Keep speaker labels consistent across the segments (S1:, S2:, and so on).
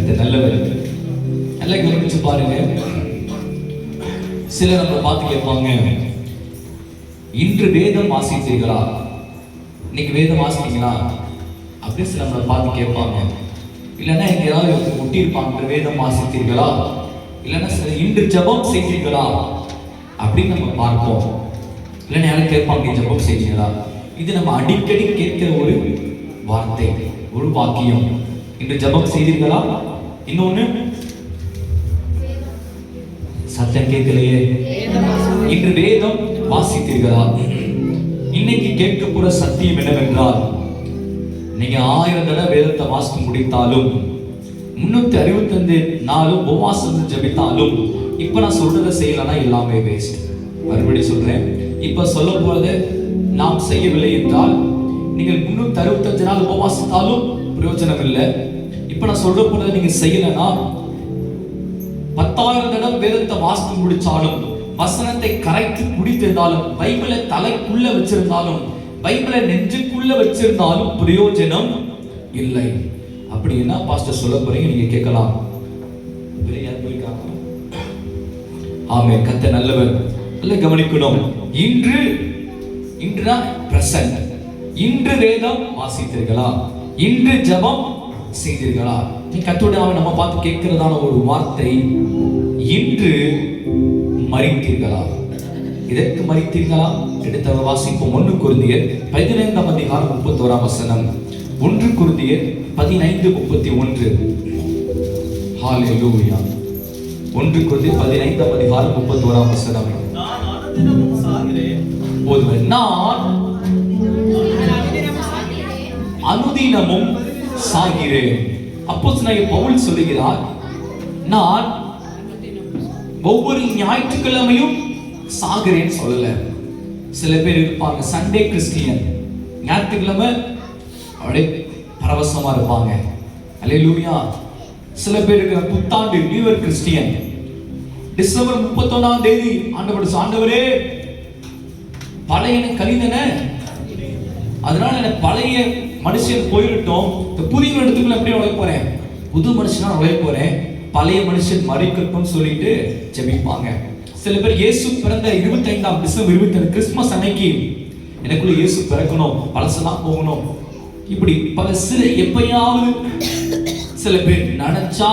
S1: கத்த நல்லவர். நல்லா கவனிச்சு பாருங்க. சிலர் நம்மளை பார்த்து கேட்பாங்க, இன்று வேதம் வாசித்தீர்களா, இன்னைக்கு வேதம் வாசித்தீங்களா அப்படின்னு சில நம்மளை பார்த்து கேட்பாங்க. இல்லைன்னா எங்கேயாவது ஒட்டியிருப்பாங்க, வேதம் வாசித்தீர்களா, இல்லைன்னா சில இன்று ஜபம் செய்தீர்களா அப்படின்னு நம்ம பார்ப்போம். இல்லைன்னா யாரும் கேட்பாங்க, ஜபம் செய்தீங்களா. இது நம்ம அடிக்கடி கேட்கிற ஒரு வார்த்தை, ஒரு வாக்கியம். இன்று ஜபம் செய்தீர்களா, இன்னொன்னு சத்தம் கேட்கலையே, இன்று வேதம் வாசித்தீர்களா. இன்னைக்கு கேட்க போற சத்தியம் என்னவென்றால், நீங்க 1000 தடவை வேதத்தை வாசித்து முடித்தாலும் 365 நாளும் உபவாசம் ஜெபித்தாலும் இப்ப நான் சொல்றதை செய்யலன்னா எல்லாமே வேஸ்ட். மறுபடியும் சொல்றேன், இப்ப சொல்ல போறதை நாம் செய்யவில்லை என்றால் நீங்கள் 365 நாள் உபவாசித்தாலும் பிரயோஜனம் இல்லை. இப்ப நான் சொல்ற போறதை நீங்க செய்யலன்னா 10,000 தடவை வேதத்தை வாசித்து முடிச்சாலும், வசனத்தை கரைத்து குடித்திருந்தாலும், பைபிளை தலைக்குள்ள வச்சிருந்தாலும், பைபிளை நெஞ்சுக்குள்ள வச்சிருந்தாலும் பிரயோஜனம் இல்லை. அப்படின்னா பாஸ்டர் சொல்ல போறீங்க, நீங்க கேட்கலாம். ஆமே, கத்த நல்லவர். நல்ல கவனிக்கணும். இன்றுனா பிரசன்ட். இன்று வேதம் வாசித்தீர்களா, இன்று ஜெபம் செய்தீர்களா. நீ கர்த்தருடைய நம்ம பார்த்து கேட்கிறதான ஒரு வார்த்தை, இன்று மரித்தீர்களா. இதற்கு மரித்தீர்களா? எடுத்த வாசிப்போம். 1 கொரிந்தியர் 15ஆம் அதிகாரம் 31ஆம் வசனம். 1 கொரிந்தியர் 15:31. ஹalleluya. 1 கொரிந்தியர் 15ஆம் அதிகாரம் 31ஆம் வசனம்.
S2: நான் அனுதினமும் சாகிறேன்.
S1: போதும். நான் அனுதினமும் சாகிறேன். அப்போஸ்தலனாகிய பவுல் சொல்லுகிறார், நான் ஒவ்வொரு ஞாயிற்றுக்கிழமையும் சாகிறேன் சொல்லல. சில பேர் இருப்பாங்க சண்டே கிறிஸ்டியன், ஞாயிற்றுக்கிழமை அப்படியே பரவசமா இருப்பாங்க. அல்லேலூயா. சில பேர் இருக்கிற புத்தாண்டு நியூ இயர் கிறிஸ்டியன், டிசம்பர் 31ஆம் தேதி ஆண்டவரே பழைய கழிந்தன, அதனால எனக்கு பழைய மனுஷன் போயிட்டோம், புதிய இடத்துக்குள்ள எப்படி நுழைய போறேன், புது மனுஷனா நுழைய போறேன், பழைய மனுஷன் மறிக்கட்டும் சொல்லிட்டு ஜெபிப்பாங்க. சில பேர் இயேசு பிறந்த 25ஆம் டிசம்பர் 22 கிறிஸ்துமஸ் அன்னைக்கு எனக்குள்ள இயேசு பிறக்கணும், பழசெல்லாம் போகணும், இப்படி பல சில எப்பயாவது சில பேர் நினைச்சா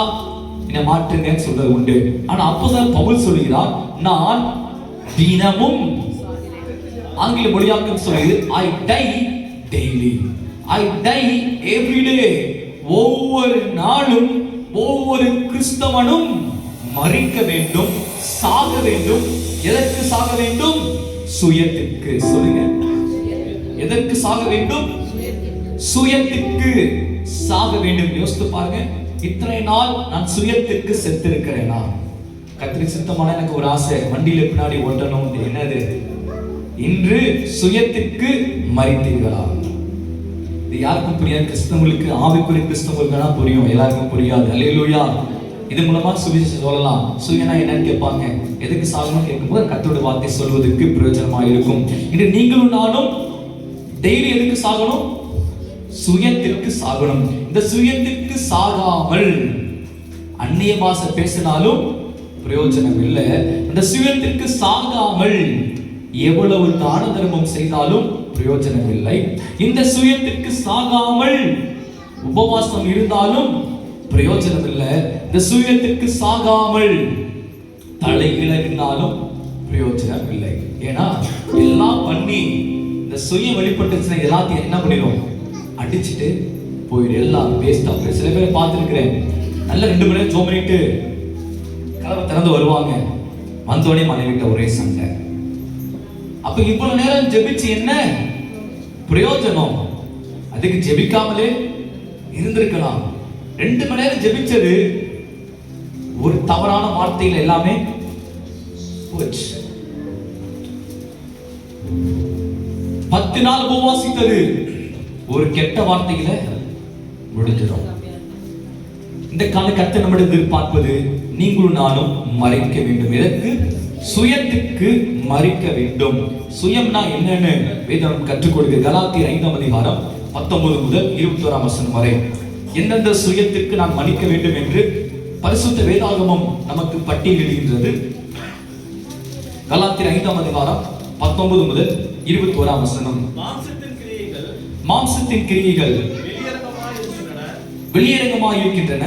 S1: என்ன மாற்றுங்கன்னு சொல்றது உண்டு. ஆனா அப்போஸ்தலன் பவுல் சொல்கிறார், நான் தினமும், ஆங்கில மொழியாக்கம் சொல்லுது, I die daily, I die every day. ஒவ்வொரு நாளும் ஒவ்வொரு கிறிஸ்தவனும் மரிக்க வேண்டும், சாக வேண்டும். எதற்கு சாக வேண்டும்? சுயத்திற்கு. சொல்லுங்க, எதற்கு சாக வேண்டும்? சுயத்திற்கு சாக வேண்டும். யோசித்து பாருங்க, இத்தனை நாள் நான் சுயத்திற்கு செத்திருக்கிறேனா? கத்திரி சித்தமான எனக்கு ஒரு ஆசை, வண்டியில பின்னாடி ஓட்டணும். என்னது? இன்று சுயத்திற்கு மரித்தீர்களா? இது யாருக்கும் புரியாது. கிறிஸ்தவங்களுக்கு, ஆவிக்குரிய கிறிஸ்தவங்களுக்கு தான் புரியும், எல்லாருக்கும் புரியாது. அல்லேலூயா. இது மூலமா சுவிசேஷம் சொல்லலாம். சுயனா என்னன்னு கேட்பாங்க, எதுக்கு சாகணும் கேட்கும்போது கர்த்தருடைய வார்த்தை சொல்வதற்கு பிரயோஜனமா இருக்கும். இன்று நீங்களும் நானும் டெய்லி எதுக்கு சாகணும்? சுயத்திற்கு சாகணும். இந்த சுயத்திற்கு சாகாமல் அந்நிய பாஷை பேசினாலும் பிரயோஜனம் இல்லை. இந்த சுயத்திற்கு சாகாமல் எவ்வளவு தான தர்மம் செய்தாலும் பிரயோஜனம் இல்லை. இந்த சுயத்திற்கு சாகாமல் உபவாசம் இருந்தாலும் பிரயோஜனம் இல்லை. இந்த சுயத்திற்கு சாகாமல் தலையிலாலும் பிரயோஜனம் இல்லை. ஏன்னா எல்லாம் பண்ணி இந்த சுயம் வெளிப்பட்டுச்சுன்னா எல்லாத்தையும் என்ன பண்ணிடும்? அடிச்சுட்டு போயிடும். எல்லாம் வேஸ்டா போயிடும். சில பேரை பார்த்துருக்கிறேன், நல்ல 2 மணி நேரம் ஜோம் பண்ணிட்டு கதவை திறந்து வருவாங்க, வந்தோடனே மனைவிட்ட ஒரே சண்டை. அப்ப இவ்வளவு நேரம் ஜெபிச்சு என்ன பிரயோஜனம்? அதுக்கு ஜெபிக்காமலே இருந்திருக்கலாம். 2 மணி நேரம் ஜெபிச்சது ஒரு தவறான வார்த்தையில எல்லாமே போச்சு. 10 நாள் உபவாசித்தது ஒரு கெட்ட வார்த்தையில முடிஞ்சிடும். இந்த கால கர்த்தர் நம்மிடம் எதிர்பார்ப்பது, நீங்களும் நானும் மறிக்க வேண்டும். எதற்கு? சுயத்துக்கு மறிக்க வேண்டும். சுயம்னா என்னன்னு வேதம் கற்றுக் கொடுக்க. கலாத்தியர் 5ஆம் அதிகாரம் 19 முதல் 21ஆம் வசனம் வரை. எந்தெந்த சுயத்திற்கு நான் மன்னிக்க வேண்டும் என்று பரிசுத்த வேதாகமம் நமக்கு பட்டியலிடுகின்றது. கலாத்தியர் 5ஆம் அதிகாரம் 19 முதல் 21ஆம் வசனம். மாம்சத்தின் கிரியைகள் வெளியரங்கமாய் இருக்கின்றன.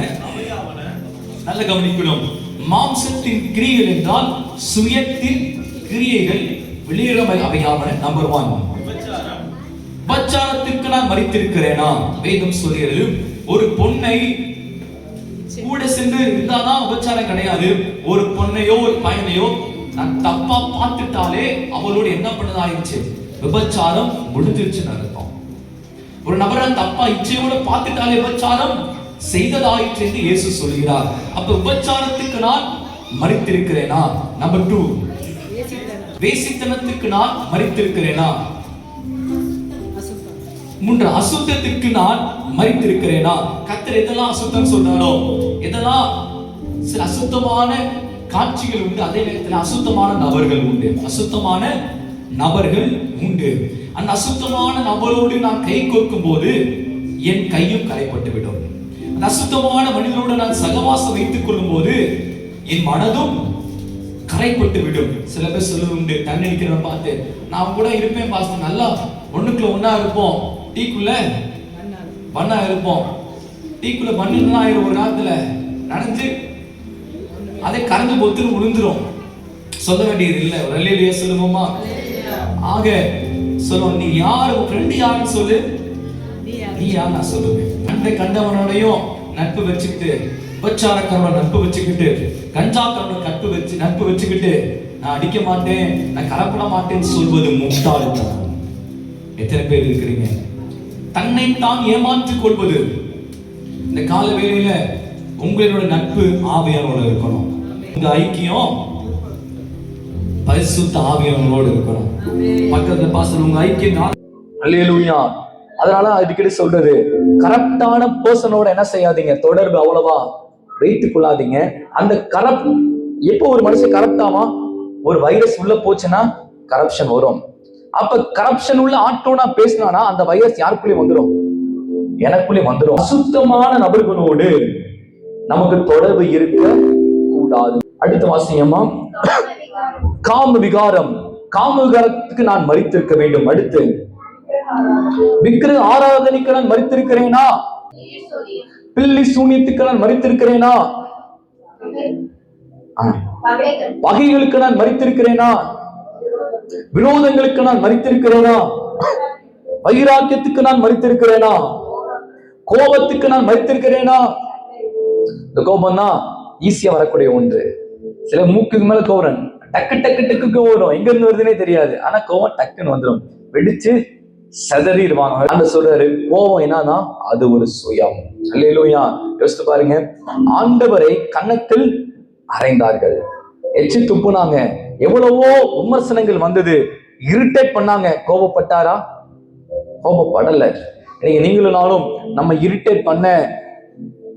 S1: நல்ல கவனிக்கணும். மாம்சத்தின் கிரியைகள் என்றால் சுயத்தின் கிரியைகள் வெளியரங்கமாய் அவையாவன. நம்பர் 1, விபச்சாரத்திற்கு நான் மரித்திருக்கிறேனா? வேதம் சொல்கிறது ஒரு பொண்ணை கூட சென்று இருந்தாதான் விபச்சாரம் கிடையாது. ஒரு பொண்ணையோ ஒரு பையனையோ நான் தப்பா பார்த்துட்டாலே அவளோட என்ன பண்ணதாயிருச்சு? விபச்சாரம் முடிஞ்சிருச்சுன்னு அர்த்தம். ஒரு நபரை தப்பா இச்சையோட பார்த்துட்டாலே விபச்சாரம் செய்ததாயிற்று என்று இயேசு சொல்கிறார். அப்ப விபச்சாரத்துக்கு நான் மரித்திருக்கிறேனா? நம்பர் 2, வேசித்தனத்துக்கு நான் மரித்திருக்கிறேனா? 3, அசுத்தத்திற்கு நான் மரித்திருக்கிறேனா? கர்த்தர் எதெல்லாம் அசுத்தம் சொல்றாரோ, எதெல்லாம் சில அசுத்தமான காட்சிகள் உண்டு, அதே நேரத்தில் அசுத்தமான நபர்கள் உண்டு. அசுத்தமான நபர்கள் உண்டு. அந்த அசுத்தமான நபரோடு நான் கை கோர்க்கும் போது என் கையும் கரைப்பட்டு விடும். அந்த அசுத்தமான மனிதனோடு நான் சகவாசம் வைத்துக் கொள்ளும் போது என் மனதும் கரைப்பட்டு விடும். சில பேர் சொல்லுண்டு, தண்ணி அடிக்கிறவன் பார்த்து நான் கூட இருப்பேன் பாஸ்டர், நல்லா ஒண்ணுக்குள்ள ஒன்னா இருப்போம், டீக்குள்ள பண்ணா இருப்போம், டீக்குள்ள பண்ணா ஆயிரும், ஒரு நேரத்துல நனைஞ்சு அதை கரைஞ்சு பொத்துன்னு விழுந்துரும். சொல்ல வேண்டியது இல்லை. ஒரு அல்லேலூயா சொல்லுவோமா? ஆக சொல்லுவோம், நீ யார், ஃப்ரெண்ட் யாருன்னு சொல்லு. நீ யார்? நான் சொல்லுவேன். கண்டை கண்டவனோடையும் நட்பு வச்சுக்கிட்டு, விபச்சாரக்காரனோட நட்பு வச்சுக்கிட்டு, கஞ்சாக்காரனோட நட்பு வச்சுக்கிட்டு நான் அடிக்க மாட்டேன், நான் கலப்பட மாட்டேன்னு சொல்வது முட்டாள்தனம். எத்தனை பேர் இருக்கிறீங்க? தன்னைத்தான் ஏமாற்றிக் கொள்வது. இந்த கால வேளையில உங்களோட நட்பு ஆவியானோட இருக்கணும். இந்த ஐக்கியம் பரிசுத்த ஆவியானோட இருக்கணும். பக்கத்துல பாஸ்டர் உங்க ஐக்கியம் அல்லேலூயா. அதனால அடிக்கடி சொல்றது, கரெக்டான பர்சனோட என்ன செய்யாதீங்க, தொடர்பு அவ்வளவா வைத்துக் கொள்ளாதீங்க. அந்த எப்போ ஒரு மனுஷன் கரப்ட் ஆவான்? ஒரு வைரஸ் உள்ள போச்சுன்னா கரப்ஷன் வரும். அப்ப கரப்ஷன் உள்ள ஆட்டோனா பேசினானா அந்த வைரஸ் யாருக்குள்ளே வந்துடும்? எனக்குள்ளே வந்துடும். அசுத்தமான நபர்களோடு நமக்கு தொடர்பு இருக்க கூடாது. அடுத்த வாசியமா, காம விகாரத்துக்கு நான் மரித்திருக்க வேண்டும். அடுத்து, விக்கிர ஆராதனைக்கு நான் மரித்திருக்கிறேனா? பில்லி சூனியத்துக்கு நான் மரித்திருக்கிறேனா? பகைகளுக்கு நான் மரித்திருக்கிறேனா? விரோதங்களுக்கு நான் மரித்திருக்கிறேனா? வைராக்கியத்துக்கு நான் மரித்திருக்கிறேனா? கோபத்துக்கு நான் மரித்திருக்கிறேனா? இந்த கோபம் தான் ஈஸியா வரக்கூடிய ஒன்று. சில மூக்குக்கு மேல கோபம் டக்கு டக்கு டக்கு வரும், எங்க இருந்து வருதுன்னே தெரியாது. ஆனா கோபம் டக்குன்னு வந்துடும், வெடிச்சு செதறிடுவாங்க. அந்த சொல்றாரு, கோபம் என்னன்னா அது ஒரு சுயம். அல்லேலூயா. யோசித்து பாருங்க, ஆண்டவரை கன்னத்தில் அறைந்தார்கள், எச்சி துப்புனாங்க, எவ்வளவோ விமர்சனங்கள் வந்தது, இரிட்டேட் பண்ணாங்க. கோபப்பட்டாரா? கோபப்படல. நீங்களும் நானும் நம்ம இரிட்டேட் பண்ண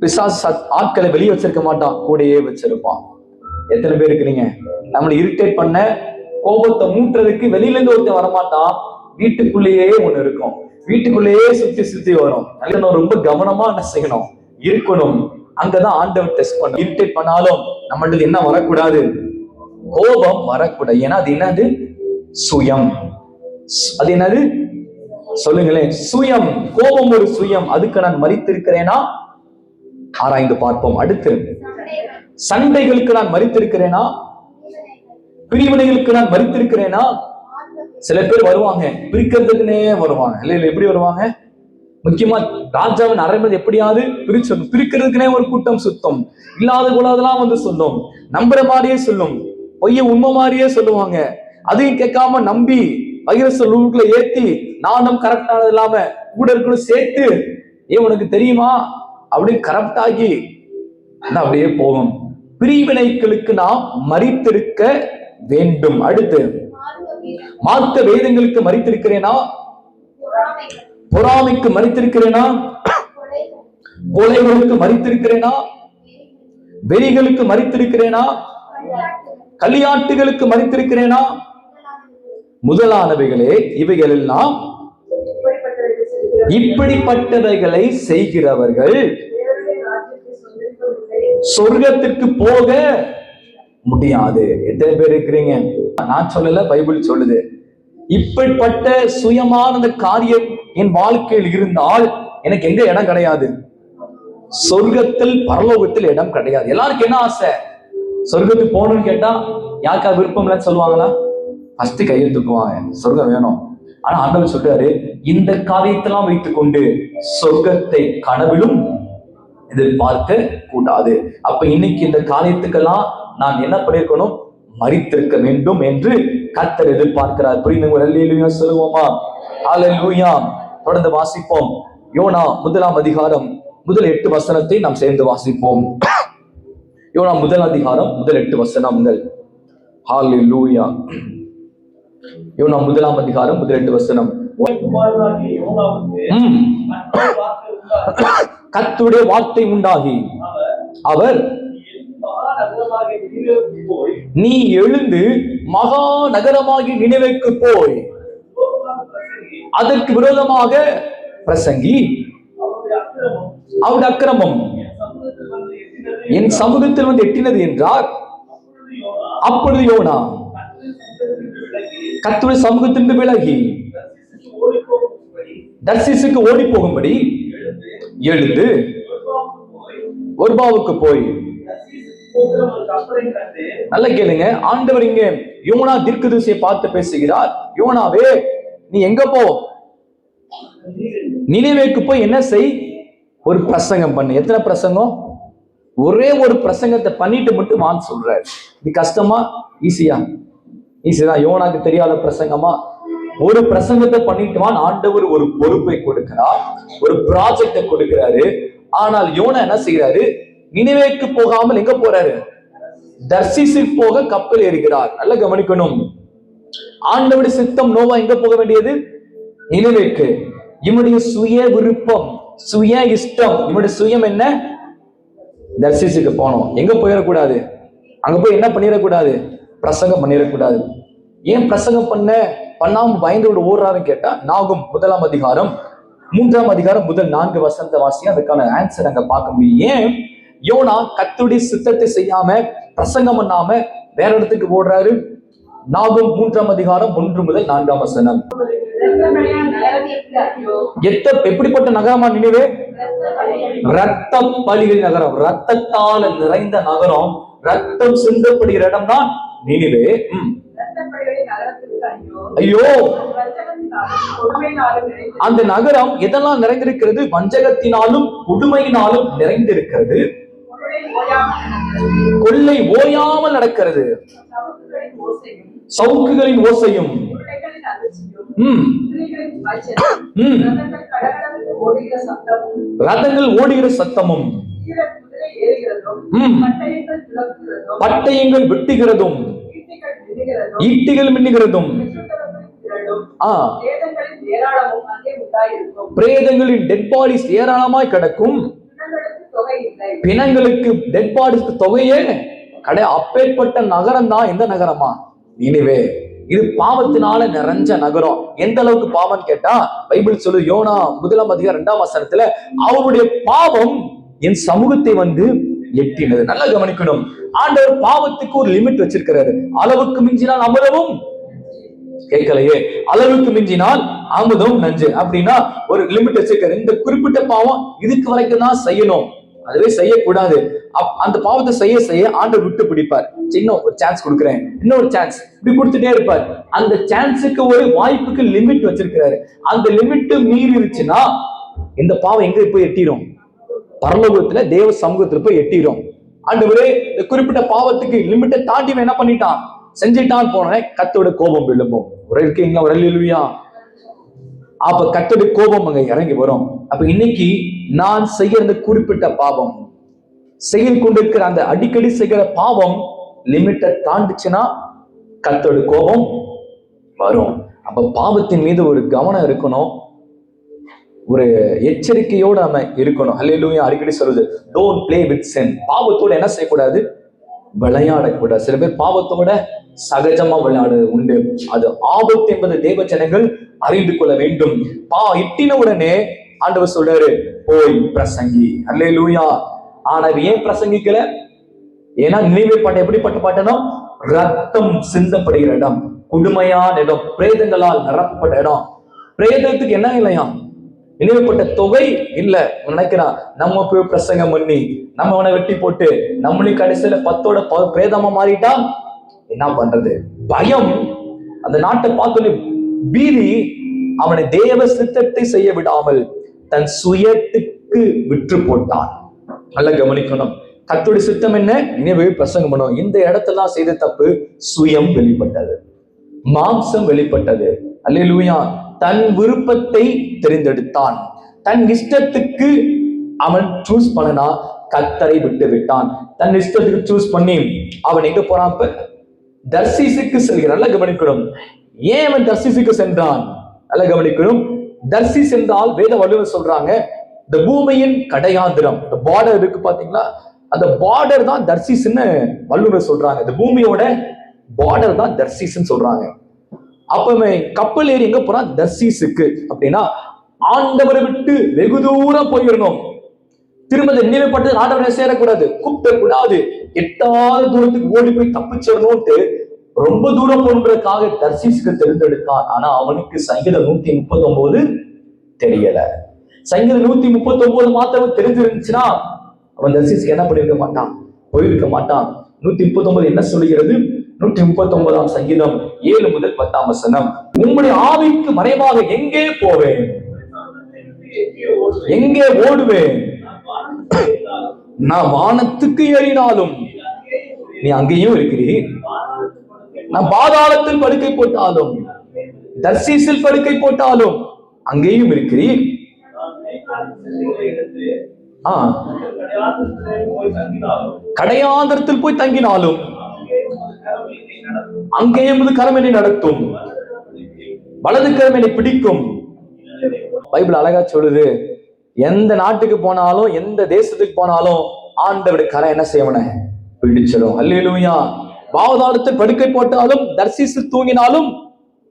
S1: பிசாசு ஆட்களை வெளியே வச்சிருக்க மாட்டான், கூடயே வச்சிருப்பான். எத்தனை பேர் இருக்கிறீங்க? நம்மளை இரிட்டேட் பண்ண, கோபத்தை மூட்டுறதுக்கு வெளியில இருந்து ஒருத்தன் வரமாட்டான், வீட்டுக்குள்ளேயே ஒண்ணு இருக்கும். வீட்டுக்குள்ளேயே சுத்தி வரும். ரொம்ப கவனமா என்ன செய்யணும்? இருக்கணும். அங்கதான் ஆண்டவர் டெஸ்ட் பண்ணும். இரிட்டேட் பண்ணாலும் நம்மளுக்கு என்ன வரக்கூடாது? கோபம் வரக்கூடாது. ஏன்னா அது என்னது? சுயம். அது என்னது? சொல்லுங்களேன். சுயம். கோபம் ஒரு சுயம். அதுக்கு நான் மரித்திருக்கிறேனா? ஆராய்ந்து பார்ப்போம். அடுத்து, சண்டைகளுக்கு நான் மரித்திருக்கிறேனா? பிரிவினைகளுக்கு நான் மரித்திருக்கிறேனா? சில பேர் வருவாங்க, பிரிக்கிறதுக்குன்னே வருவாங்க. இல்ல எப்படி வருவாங்க? முக்கியமா ராஜாவின் அரண்மனை எப்படியாவது பிரிக்கிறதுக்குனே ஒரு கூட்டம் சுத்தம். இல்லாத கூடாதெல்லாம் வந்து சொல்லும், நம்புற மாதிரியே சொல்லும், பொய்ய உண்மை மாதிரியே சொல்லுவாங்க. அதையும் கேட்காம நம்பி வைரஸ் உள்ளுக்குள்ள ஏத்தி, நானும் கரெக்டானது இல்லாம கூட இருக்கணும் சேர்த்து, உனக்கு தெரியுமா அப்படி கரெக்ட் ஆகி அப்படியே போகும். பிரிவினைகளுக்கு நாம் மரித்திருக்க வேண்டும். அடுத்து, மார்க்க வேதங்களுக்கு மரித்திருக்கிறேனா? பொறாமைக்கு மரித்திருக்கிறேனா? கொலைகளுக்கு மரித்திருக்கிறேனா? வெறிகளுக்கு மரித்திருக்கிறேனா? களியாட்டுகளுக்கு மரித்திருக்கிறேனா? முதலானவைகளே இவைகள் எல்லாம் இப்படிப்பட்டவைகளை செய்கிறவர்கள் சொர்க்கத்திற்கு போக முடியாது. எத்தனை பேர் இருக்கிறீங்க? நான் சொல்லல, பைபிள் சொல்லுது. இப்படிப்பட்ட சுயமான அந்த காரியம் என் வாழ்க்கையில் இருந்தால் எனக்கு எங்க இடம் கிடையாது? சொர்க்கத்தில், பரலோகத்தில் இடம் கிடையாது. எல்லாருக்கும் என்ன ஆசை? சொர்க்கத்துக்கு போகணும்னு கேட்டா யாருக்கா விருப்பம் இல்லைன்னு சொல்லுவாங்களா? ஃபர்ஸ்ட் கையை தூக்குவாங்க, சொர்க்கம் வேணும். ஆனா ஆண்டவர் சொல்றாரு, இந்த காரியத்தெல்லாம் வைத்துக் கொண்டு சொர்க்கத்தை கனவிலும் எதிர்பார்க்க கூடாது. அப்ப இன்னைக்கு இந்த காரியத்துக்கெல்லாம் நான் என்ன பண்ணிருக்கணும்? மரித்திருக்க வேண்டும் என்று கர்த்தர் எதிர்பார்க்கிறார். புரியுதுங்க? அல்லேலூயா சொல்லுவோமா? அல்லேலூயா. தொடர்ந்து வாசிப்போம். யோனா 1ஆம் அதிகாரம் முதல் 8 வசனத்தை நாம் சேர்ந்து வாசிப்போம். யோனா 1ஆம் அதிகாரம் முதல் 8 வசனங்கள். ஹalleluya. யோனா 1ஆம் அதிகாரம் முதல் 8 வசனம். கர்த்தருடைய வார்த்தை உண்டாகி அவர், நீ எழுந்து மகா நகரமாகி நினிவேக்கு போய் அதற்கு விரோதமாக பிரசங்கி, அவருடைய அக்கிரமம் என் சமூகத்தில் வந்து எட்டினது என்றார். அப்பொழுது யோனா கர்த்தருடைய சமூகத்திலிருந்து விலகி தர்சீசுக்கு ஓடி போகும்படி எழுந்து ஒர்பாவுக்கு போய். நல்ல கேளுங்க, ஆண்டவர் இங்க யோனா தீர்க்கதரிசியை பார்த்து பேசுகிறார். யோனாவே, நீ எங்க போ? நினிவேக்கு போய் என்ன செய்? ஒரு பிரசங்கம் பண்ணு. எத்தனை பிரசங்கம்? ஒரே ஒரு பிரசங்கத்தை பண்ணிட்டு மட்டும் வான்னு சொல்றாரு. இது கஷ்டமா? ஈஸியா? ஈஸிதான். யோனாக்கு தெரியாத பிரசங்கமா? ஒரு பிரசங்கத்தை பண்ணிட்டு வான் ஆண்டவர் ஒரு பொறுப்பை கொடுக்கிறார், ஒரு ப்ராஜெக்டை கொடுக்கிறாரு. ஆனால் யோனா என்ன செய்யறாரு? நினிவேக்கு போகாமல் எங்க போறாரு? தர்சீசுக்கு போக கப்பல் ஏறுகிறார். நல்லா கவனிக்கணும். ஆண்டவருடைய சித்தம் நோவா எங்க போக வேண்டியது? நினிவேக்கு. இவனுடைய சுய விருப்பம், சுய இஷ்டம், இவனுடைய சுயம் என்ன? தர்சீசுக்கு போனோம். எங்க போயிடக்கூடாது? அங்க போய் என்ன பண்ணிடக்கூடாது? பிரசங்கம் பண்ணிடக்கூடாது. ஏன் பிரசங்கம் பண்ணாம பயந்தோடு ஓடுறாருன்னு கேட்டா, நாகும் 1ஆம் அதிகாரம் 3ஆம் அதிகாரம் முதல் 4 வசனத்தை வாசி, அதுக்கான ஆன்சர் அங்க பார்க்க முடியும். ஏன் யோனா கர்த்தருடைய சித்தத்தை செய்யாம பிரசங்கம் பண்ணாம வேற இடத்துக்கு ஓடுறாரு? நாகும் 3ஆம் அதிகாரம் 1 முதல் 4 வசனம். எப்படிப்பட்ட நகரமா நினைவே? ரத்த பலிகள் நகரம், ரத்தத்தால் நிறைந்த நகரம், ரத்தம் சிந்தப்படுகிற இடம் தான் நினிவே. ஐயோ, அந்த நகரம் எதெல்லாம் நிறைந்திருக்கிறது? வஞ்சகத்தினாலும் கொடுமையினாலும் நிறைந்திருக்கிறது. கொள்ளை ஓயாமல் நடக்கிறது. சவுக்குகளின் ஓசையும் ரதங்கள் ஓடுகிற சத்தமும் பட்டயங்கள் வெட்டுகிறதும் ஈட்டிகள் மின்னுகிறதும் பிரேதங்களின் டெட் பாடிஸ் ஏராளமாய் கிடக்கும். பிணங்களுக்கு டெட் பாடிஸ்க்கு தொகையே கடை. அப்பேற்பட்ட நகரம் தான் எந்த நகரமா? நினிவே. இது பாவத்தினால நிறைஞ்ச நகரம். எந்த அளவுக்கு பாவம் கேட்டா, பைபிள் சொல்லு, யோனா 1ஆம் அதிகாரம் 2ஆம் வசனத்துல அவருடைய பாவம் என் சமூகத்தை வந்து எட்டினது. நல்லா கவனிக்கணும். ஆண்டவர் பாவத்துக்கு ஒரு லிமிட் வச்சிருக்கிறாரு. அளவுக்கு மிஞ்சினால் அமிர்தமும், கேட்கலையே, அளவுக்கு மிஞ்சினால் அமுதம் நஞ்சு அப்படின்னா ஒரு லிமிட் வச்சிருக்காரு. இந்த குறிப்பிட்ட பாவம் இதுக்கு வரைக்கும் தான் செய்யணும், அதுவே செய்யக்கூடாது. அந்த பாவத்தை செய்ய செய்ய ஆண்டவர் விட்டு பிடிப்பார். சின்ன ஒரு சான்ஸ் கொடுக்குறேன், இன்னொரு சான்ஸ், இப்படி கொடுத்துட்டே இருப்பார். அந்த சான்ஸுக்கு ஒரு வாய்ப்புக்கு லிமிட் வச்சிருக்கிறாரு. அந்த லிமிட் மீறிடுச்சுன்னா இந்த பாவம் எங்க போய் எட்டிடும்? பரலோகத்துல தேவ சமூகத்துல போய் எட்டிடும். ஆண்டவரே, இந்த குறிப்பிட்ட பாவத்துக்கு லிமிட்டை தாண்டி என்ன பண்ணிட்டான், செஞ்சிட்டான் போன கர்த்தரோட கோபம் விழும்போம். ஒரு இருக்கீங்களா? ஒரு அல்லேலூயா. அப்ப கர்த்தருடைய கோபம் அங்க இறங்கி வரும். அப்ப இன்னைக்கு நான் செய்யற இந்த குறிப்பிட்ட பாவம், செய்து கொண்டிருக்கிற அந்த அடிக்கடி செய்கிற பாவம் லிமிட்டை தாண்டிச்சுன்னா கர்த்தருடைய கோபம் வரும். அப்ப பாவத்தின் மீது ஒரு கவனம் இருக்கணும், ஒரு எச்சரிக்கையோடு நம்ம இருக்கணும். அல்லேலூயா. அடிக்கடி சொல்லுது, டோன்ட் பிளே வித் சின். பாவத்தோடு என்ன செய்யக்கூடாது? விளையாடக்கூடாது. சில பேர் பாவத்தோட சகஜமா விளையாடுறது உண்டு. அது ஆபத்து என்பது தேவ ஜனங்கள் அறிந்து கொள்ள வேண்டும். இட்டின உடனே ஆண்டவர் சொல்றாரு, போய் பிரசங்கி. அல்லேலூயா. ஆனா ஏன் பிரசங்கிக்கல? ஏன்னா நினைவு பாட்டு எப்படிப்பட்ட பாட்டுனா, ரத்தம் சிந்தப்படுகிற இடம், கொடுமையான இடம், பிரேதங்களால் நிரப்பப்பட்ட இடம். பிரேதத்துக்கு என்ன இல்லையா? நினைவுப்பட்ட தொகை இல்ல. நினைக்கிறான் நம்ம போய் பிரசங்கம் பண்ணி நம்ம அவனை வெட்டி போட்டு நம்மளையும் கடைசியில 10ஓட பிரேதமா மாறிட்டா என்ன பண்றது? பயம் அந்த நாட்டை பார்த்தோன்னே பீதி அவனை தேவ சித்தத்தை செய்ய விடாமல் தன் சுயத்துக்கு விற்று போட்டான். நல்ல கவனிக்கணும். கர்த்தருடைய சித்தம் என்ன? நினைவு பிரசங்கம் பண்ணும். இந்த இடத்துல செய்த தப்பு சுயம் வெளிப்பட்டது, மாம்சம் வெளிப்பட்டது. அல்லேலூயா. தன் விருப்பத்தை தெரிந்தெடுத்தான். தன் இஷ்டத்துக்கு அவன் சூஸ் பண்ணனா கர்த்தரை விட்டு விட்டான். தன் இஷ்டத்துக்கு சூஸ் பண்ணி அவன் எங்க போறான்? தர்சீசுக்கு செல்கிறான். நல்ல கவனிக்கணும். ஏன் அவன் தர்சீசுக்கு சென்றான்? நல்ல கவனிக்கணும். தர்சீஸ் என்றால் வேத வள்ளுவர் சொல்றாங்க, இந்த பூமியின் கடையாந்திரம், இந்த பார்டர் இருக்கு பாத்தீங்களா, அந்த பார்டர் தான் தர்சீஸ்ன்னு வள்ளுவர் சொல்றாங்க. இந்த பூமியோட பார்டர் தான் தர்சீஸ்ன்னு சொல்றாங்க. அப்ப கப்பல் ஏறி எங்க போறான்? தர்சீசுக்கு. அப்படின்னா ஆண்டவரை விட்டு வெகு தூரம் போயிடணும். திரும்ப நினைவுப்பட்டு ஆண்டவரை சேரக்கூடாது, கூப்பிடக்கூடாது, எட்டாவது தூரத்துக்கு ஓடி போய் தப்பிச்சிடணும்ட்டு ரொம்ப தூரம் போன்றதுக்காக தர்சீசுக்கு தெரிந்தெடுத்தான். ஆனா அவனுக்கு சங்கீதம் 139 தெரியல. சங்கீதம் 139 மாத்திரம் தெரிஞ்சிருந்துச்சுன்னா அவன் தர்சீசுக்கு என்ன பண்ணிருக்க மாட்டான், போயிருக்க மாட்டான். 139 என்ன சொல்லுகிறது? 139ஆம் சங்கீதம் 7 முதல் 10ஆம் வசனம். உம்முடைய ஆவிக்கு மறைவாக எங்கே போவேன், எங்கே ஓடுவேன்? நான் வானத்துக்கு ஏறினாலும் நீ அங்கேயும் இருக்கிறீர், நான் பாதாளத்தில் படுக்கை போட்டாலும், தர்சீசில் படுக்கை போட்டாலும் அங்கேயும் இருக்கிறீர். கடையாந்திரத்தில் போய் தங்கினாலும் அங்கேயும் கரம் என்னை நடத்தும், வலது கரம் என்னை பிடிக்கும். பைபிள் அழகா சொல்லுது, எந்த நாட்டுக்கு போனாலும் எந்த தேசத்துக்கு போனாலும் ஆண்டவருடைய கரம் என்ன செய்யணும்? பிடிச்சிடும். அல்லேலூயா. பாவதாளத்தில் படுக்கை போட்டாலும் தர்சீசில் தூங்கினாலும்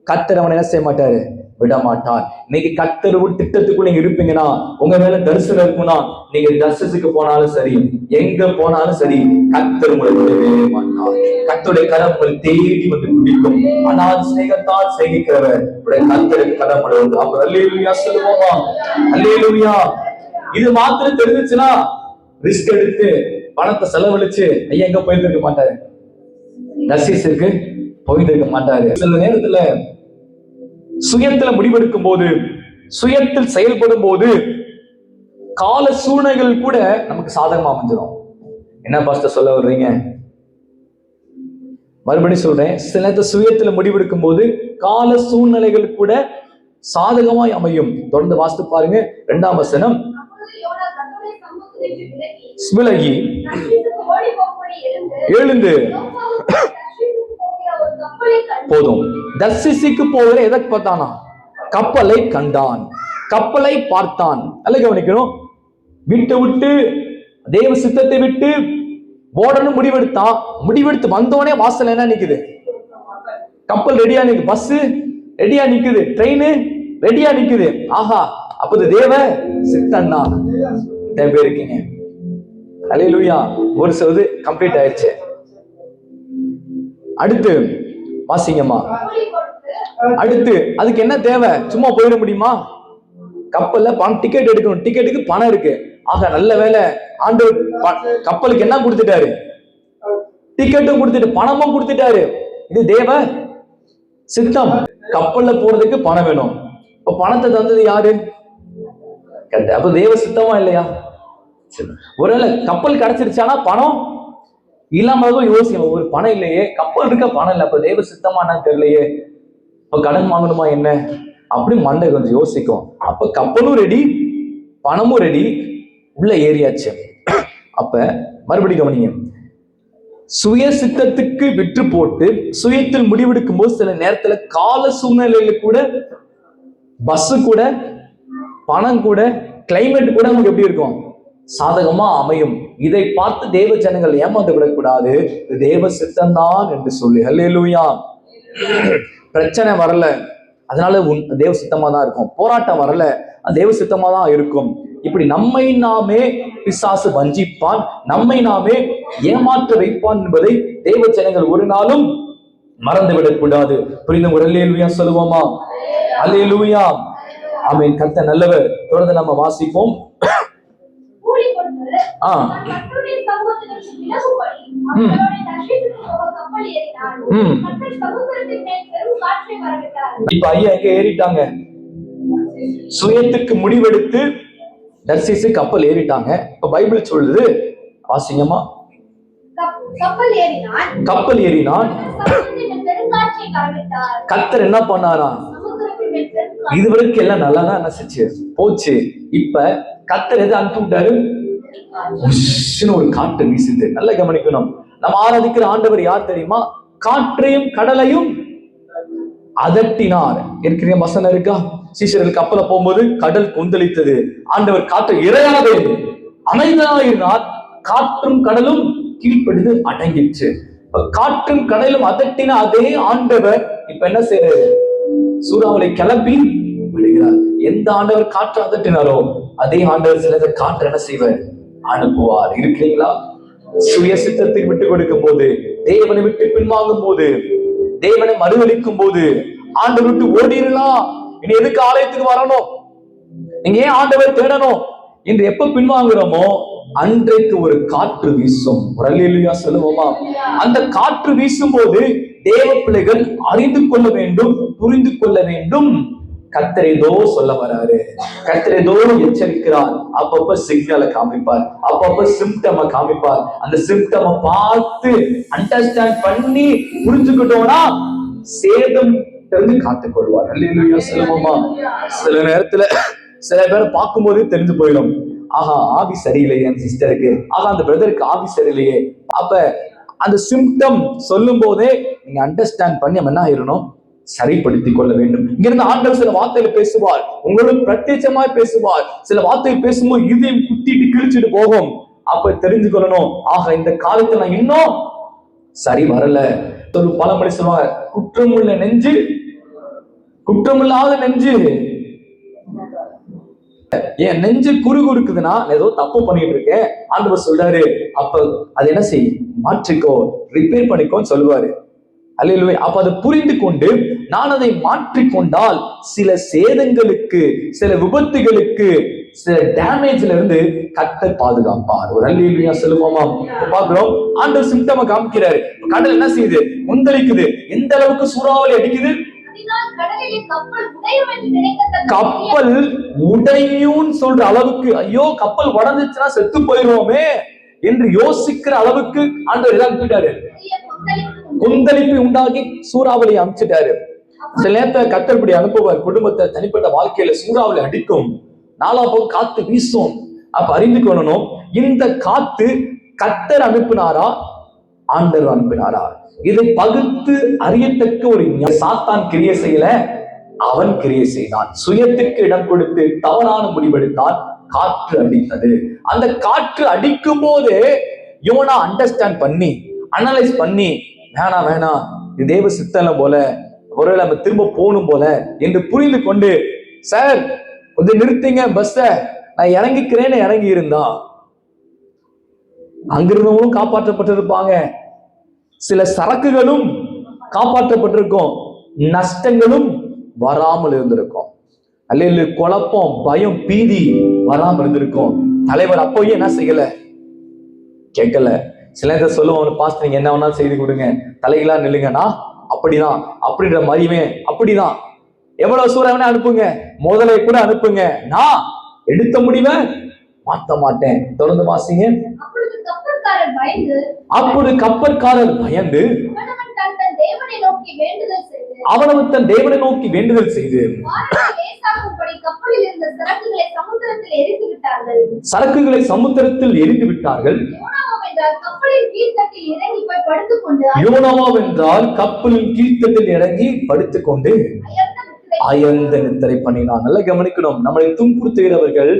S1: கர்த்தர் அவனை என்ன செய்ய மாட்டாரு? விட மாட்டார். இன்னைக்கு கர்த்தர் ஒரு திட்டத்துக்குள்ள நீங்க இருப்பீங்கன்னா, உங்க மேல தரிசனம் இருக்குன்னா, நீங்க தர்சீசுக்கு போனாலும் சரி, எங்க போனாலும் சரி, கர்த்தர் உங்களை விடவே மாட்டார். கர்த்தருடைய கரம் உங்களை தேடி வந்து பிடிக்கும். ஆனால் சிநேகத்தால் சேகிக்கிறவர் கர்த்தருக்கு கரம் உண்டு. அப்ப அல்லேலூயா சொல்லுவோமா? அல்லேலூயா. இது மாத்திரம் தெரிஞ்சுச்சுன்னா ரிஸ்க் எடுத்து பணத்தை செலவழிச்சு ஐயா எங்க போயிட்டு இருக்க மாட்டாரு, தர்சீசுக்கு போயிட்டு இருக்க மாட்டாரு. சில நேரத்துல சுயத்துல முடிவெடுக்கும் போது, சுயத்தில் செயல்படும் போது கால சூழ்நிலைகள் கூட நமக்கு சாதகமா அமைஞ்சிடும். என்ன பாஸ்டர் சொல்ல வர்றீங்க? மறுபடியும் சொல்றேன், சில நேரத்தில் சுயத்துல முடிவெடுக்கும் போது கால சூழ்நிலைகள் கூட சாதகமாய் அமையும். தொடர்ந்து வாசித்து பாருங்க. 2ஆம் வசனம். விலகி எழுந்து போதும். தர்சீசுக்கு போகிற எதற்கு பார்த்தானா? கப்பலை கண்டான், கப்பலை பார்த்தான். நல்ல கவனிக்கணும். விட்டு தேவ சித்தத்தை விட்டு ஓடணும் முடிவெடுத்தான். முடிவெடுத்து வந்தோடனே வாசல் என்ன நிக்குது? கப்பல் ரெடியா நிக்குது, பஸ் ரெடியா நிக்குது, ட்ரெயின் ரெடியா நிக்குது. ஆஹா, அப்போது தேவ சித்தன்னா பேர் இருக்கீங்க. அல்லேலூயா. ஒரு சொல்வது கம்ப்ளீட் ஆயிடுச்சு. அடுத்து வாசிங்கம்மா. அடுத்து அதுக்கு என்ன தேவை? சும்மா போயிட முடியுமா? கப்பல்ல பணம், டிக்கெட் எடுக்கணும், டிக்கெட்டுக்கு பணம் இருக்கு. ஆக நல்ல வேலை, ஆண்டவர் கப்பலுக்கு என்ன கொடுத்துட்டாரு? டிக்கெட்டும் கொடுத்துட்டு பணமும் கொடுத்துட்டாரு. இது தேவ சித்தம். கப்பல்ல போறதுக்கு பணம் வேணும். இப்ப பணத்தை தந்தது யாரு? அப்ப தேவ சித்தமா இல்லையா? ஒருவேளை கப்பல் கிடைச்சிருச்சானா பணம் இல்லாம யோசிக்கணும். ஒரு பணம் இல்லையே, கப்பல் இருக்க பணம் இல்லை, அப்ப தேவ சித்தமானு தெரியலையே, இப்ப கடன் வாங்கணுமா என்ன? அப்படி மண்டை கொஞ்சம் யோசிக்கும். அப்ப கப்பலும் ரெடி, பணமும் ரெடி, உள்ள ஏறியாச்சு. அப்ப மறுபடியும் கவனிங்க. சுய சித்தத்துக்கு விற்று போட்டு சுயத்தில் முடிவெடுக்கும் போது சில நேரத்துல கால சூழ்நிலையில கூட, பஸ் கூட, பணம் கூட, கிளைமேட் கூட நமக்கு எப்படி இருக்கும்? சாதகமா அமையும். இதை பார்த்து தேவ ஜனங்கள் ஏமாந்து விடக்கூடாது. இது தேவ சித்தம்தான் என்று சொல்லி. அல்லேலூயா. பிரச்சனை வரல, அதனால தேவ சித்தமா தான் இருக்கும். போராட்டம் வரல, அது தேவ சித்தமா தான் இருக்கும். இப்படி நம்மை நாமே பிசாசு வஞ்சிப்பான், நம்மை நாமே ஏமாற்ற வைப்பான் என்பதை தேவ ஜனங்கள் ஒரு நாளும் மறந்து விடக்கூடாது. புரிந்து ஒரு அல்லேலூயா சொல்லுவோமா? அல்லேலூயா. ஆமென். கர்த்தர் நல்லவர். தொடர்ந்து நம்ம வாசிப்போம். இப்ப ஐயா எங்க ஏறிட்டாங்க? சுயத்துக்கு முடிவெடுத்து தர்சீசு கப்பல் ஏறிட்டாங்க. இப்ப பைபிள் சொல்லுது, வாசிங்கம்மா. கப்பல் ஏறினான். கர்த்தர் என்ன பண்ணாரா? இதுவரைக்கும் எல்லாம் நல்லா தான் நினைச்சு போச்சு. இப்ப கர்த்தர் எதை அனுப்பி விட்டாரு? ஒரு காற்று வீசுது. நல்லா கவனிக்கணும். நம்ம ஆராதிக்கிற ஆண்டவர் யார் தெரியுமா? காற்றையும் கடலையும் அதட்டினார். இருக்கிற வசனம் இருக்கா? சீஷர்கள் கப்பல போகும்போது கடல் கொந்தளித்தது. ஆண்டவர் காற்றை இறையாதே அமைதியானார். காற்றும் கடலும் கீழ்ப்படிந்து அடங்கிச்சு. காற்றும் கடலும் அதட்டின அதே ஆண்டவர் இப்ப என்ன செய்யறாரு? சூறாவளி கிளப்பி விடுகிறார். எந்த ஆண்டவர் காற்று அதட்டினாரோ அதே ஆண்டவர் சில காற்று என்ன செய்வார்? அனுப்புவார். இருக்கிறீங்களா? சுய சித்தத்தை விட்டு கொடுக்கும் போது, தேவனை விட்டு பின்வாங்கும் போது, தேவனை மறுதலிக்கும் போது, ஆண்டவர் விட்டு ஓடிடலாம். இனி எதுக்கு ஆலயத்துக்கு வரணும்? நீங்க ஏன் ஆண்டவர் தேடணும் என்று எப்ப பின்வாங்குறோமோ அன்றைக்கு ஒரு காற்று வீசும். அல்லேலூயா சொல்லுவோமா? அந்த காற்று வீசும் போது தேவ பிள்ளைகள் அறிந்து கொள்ள வேண்டும், புரிந்து கொள்ள வேண்டும். கர்த்தர் ஏதோ சொல்ல வராரு, கர்த்தர் ஏதோ எச்சரிக்கிறார். அப்பப்ப சிக்னலை காமிப்பார், அப்பப்ப சிம்டமை காமிப்பார். அந்த சிம்டமை பார்த்து அண்டர்ஸ்டாண்ட் பண்ணி புரிஞ்சுக்கிட்டோம்னா சேதம் இருந்து காத்துக் கொள்வார். அல்லேலூயா சொல்லுவோமா? சில நேரத்துல சில பேரை பார்க்கும்போது தெரிஞ்சு போயிடும். ஆஹா, ஆவி சரியில்லையே அந்த சிஸ்டருக்கு, ஆஹா அந்த பிரதருக்கு ஆவி சரியில்லையே. அப்ப அந்த சிம்டம் சொல்லும் போதே நீங்க அண்டர்ஸ்டாண்ட் பண்ணி நம்ம என்ன ஆயிரணும்? சரிப்படுத்திக் கொள்ள வேண்டும். இங்கிருந்து ஆண்டவர் சில வார்த்தைகள் பேசுவார், உங்களோட பிரத்யட்சமாய் பேசுவார். சில வார்த்தைகள் பேசும்போது இதையும் குத்திட்டு கிழிச்சிட்டு போகும். அப்ப தெரிஞ்சு கொள்ளணும், ஆக இந்த காலத்துல நான் இன்னும் சரி வரல. ஒரு பழமொழி சொல்லுவாங்க, குற்றமுள்ள நெஞ்சு குற்றமில்லாத நெஞ்சு. என் நெஞ்சு குறுகுறுக்குதுன்னா ஏதோ தப்பு பண்ணிட்டு இருக்கேன். ஆண்டவர் சொல்றாரு, அப்ப அது என்ன செய்? மாற்றிக்கோ, ரிப்பேர் பண்ணிக்கோன்னு சொல்லுவாரு. அல்லேலூயா. அப்ப அதை புரிந்து கொண்டு நான் அதை மாற்றிக்கொண்டால் சில சேதங்களுக்கு, சில விபத்துகளுக்கு, சில டேமேஜ்ல இருந்து கர்த்தர் பாதுகாப்பார். ஒரு அல்லேலூயா சொல்லுவோமா? பாக்குறோம், ஆண்டவர் சிம்டமை காமிக்கிறாரு. கடல் என்ன செய்யுது? கொந்தளிக்குது. எந்த அளவுக்கு சூறாவளி அடிக்குது? கப்பல் உடையும் சொல்ற அளவுக்கு, ஐயோ கப்பல் உடஞ்சிச்சுன்னா செத்து போயிடுவோமே என்று யோசிக்கிற அளவுக்கு ஆண்டவர் எல்லாம் போயிட்டாரு. கொந்தளிப்பை உண்டாக்கி சூறாவளி அனுப்பிச்சிட்டாரு. சில நேரத்தை கர்த்தர் அனுப்புவார். குடும்பத்தை, தனிப்பட்ட வாழ்க்கையில சூறாவளி அடிக்கும், நாலா பக்கம் காத்து வீசும். அப்ப அறிந்து கொள்ளணும், இந்த காத்து கர்த்தர் அனுப்பினாரா, ஆண்டவர் அனுப்பினாரா? இதை பகுத்து அறியத்தக்க ஒரு சாத்தான் கிரியை செய்யல, அவன் கிரியை செய்தான். சுயத்துக்கு இடம் கொடுத்து தவறான முடிவெடுத்தான். காற்று அடித்தது. அந்த காற்று அடிக்கும் போது யோனா அண்டர்ஸ்டாண்ட் பண்ணி, அனலைஸ் பண்ணி, வேணாம் வேணாம் இது தேவ சித்தம் போல, ஒருவேளை நம்ம திரும்ப போகணும் போல என்று புரிந்து கொண்டு, சார் கொஞ்சம் நிறுத்திங்க பஸ்ஸ, நான் இறங்கிக்கிறேன்னு இறங்கி இருந்தா அங்கிருந்தவங்களும் காப்பாற்றப்பட்டிருப்பாங்க. சில சரக்குகளும் காப்பாற்றப்பட்டிருக்கும், நஷ்டங்களும் வராமல் இருந்திருக்கும். அல்ல குழப்பம், பயம், பீதி வராமல் இருந்திருக்கும். தலைவர் அப்போயே என்ன செய்யல? கேட்கல. சில நேரத்தை சொல்லுவோம், பாஸ்டர் நீங்க என்ன வேணாலும் செய்து கொடுங்க, தலைகளா நில்லுங்கன்னா அப்படிதான் அப்படின்ற மாதிரியுமே அப்படிதான். எவ்வளவு சூறாவளி அனுப்புங்க, முதலை கூட அனுப்புங்க, நான் எடுத்த முடிவை மாற்ற மாட்டேன். தொடர்ந்து வாசிங்க. அப்பொழுது கப்பற்காரர் பயந்து அவனவன் தன் தேவனை நோக்கி வேண்டுதல் செய்து சரக்குகளை சமுத்திரத்தில் எரிந்து விட்டார்கள். யோனாவா வென்றால் கப்பலின் கீழ்த்தட்டில் இறங்கி படுத்துக்கொண்டு அயர்ந்த நித்திரை பண்ணினான். நல்லா கவனிக்கணும், நம்மளை துன்புறுத்துகிறவர்கள்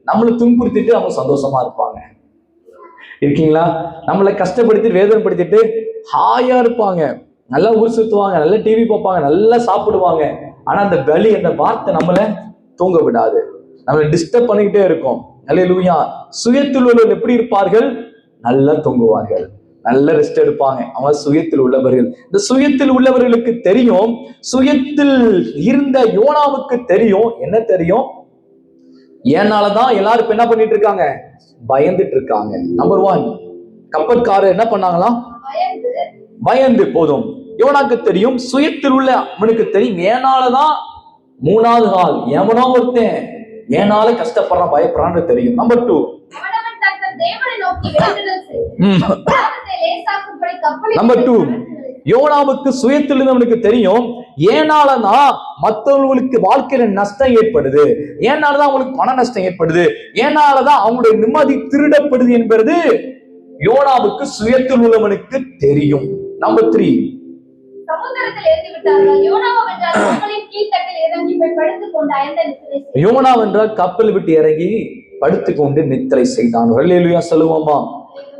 S1: நம்மளை துன்புறுத்திட்டு அவங்க சந்தோஷமா இருப்பாங்க. இருக்கீங்களா? நம்மளை கஷ்டப்படுத்திட்டு வேதனைப்படுத்திட்டு ஹாயா இருப்பாங்க, நல்லா ஊர் சுத்துவாங்க, நல்லா டிவி பார்ப்பாங்க, நல்லா சாப்பிடுவாங்க. ஆனா அந்த வலி, அந்த வார்த்தை நம்மளை தூங்க விடாது, நம்மளை டிஸ்டர்ப் பண்ணிக்கிட்டே இருக்கும். அல்லேலூயா. சுயத்தில் உள்ளவர்கள் எப்படி இருப்பார்கள்? நல்லா தூங்குவார்கள், நல்ல ரெஸ்ட் எடுப்பாங்க. அவங்க சுயத்தில் உள்ளவர்கள். இந்த சுயத்தில் உள்ளவர்களுக்கு தெரியும், சுயத்தில் இருந்த யோனாவுக்கு தெரியும். என்ன தெரியும்? ஏனாலதான் எல்லாரும் இப்ப என்ன பண்ணிட்டு இருக்காங்க? பயந்துட்டு இருக்காங்க. நம்பர் 1, கப்பற்காரர் என்ன பண்ணாங்களாம்? பயந்து. போதும். யோனாக்கு தெரியும், சுயத்தில் உள்ள அவனுக்கு தெரியும், ஏனாலதான் 3வது நாள் எவனோ ஒருத்தன் ஏனால கஷ்டப்படுறான், பயப்படுறான்னு தெரியும். நம்பர் 2, நம்பர் 2, யோனாவுக்கு சுயத்தில் இருந்தவனுக்கு தெரியும், ஏனாலதான் மற்றவங்களுக்கு வாழ்க்கையில நஷ்டம் ஏற்படுது, ஏனாலதான் அவங்களுக்கு பண நஷ்டம் ஏற்படுது, ஏனாலதான் அவங்களுடைய நிம்மதி திருடப்படுது என்பது யோனாவுக்கு சுயத்தில் உள்ளவனுக்கு தெரியும். நம்பர் 3, யோனாவென்றால் கப்பல் விட்டு இறங்கி படுத்துக்கொண்டு நித்திரை செய்தான். அல்லேலூயா சொல்லுவோமா?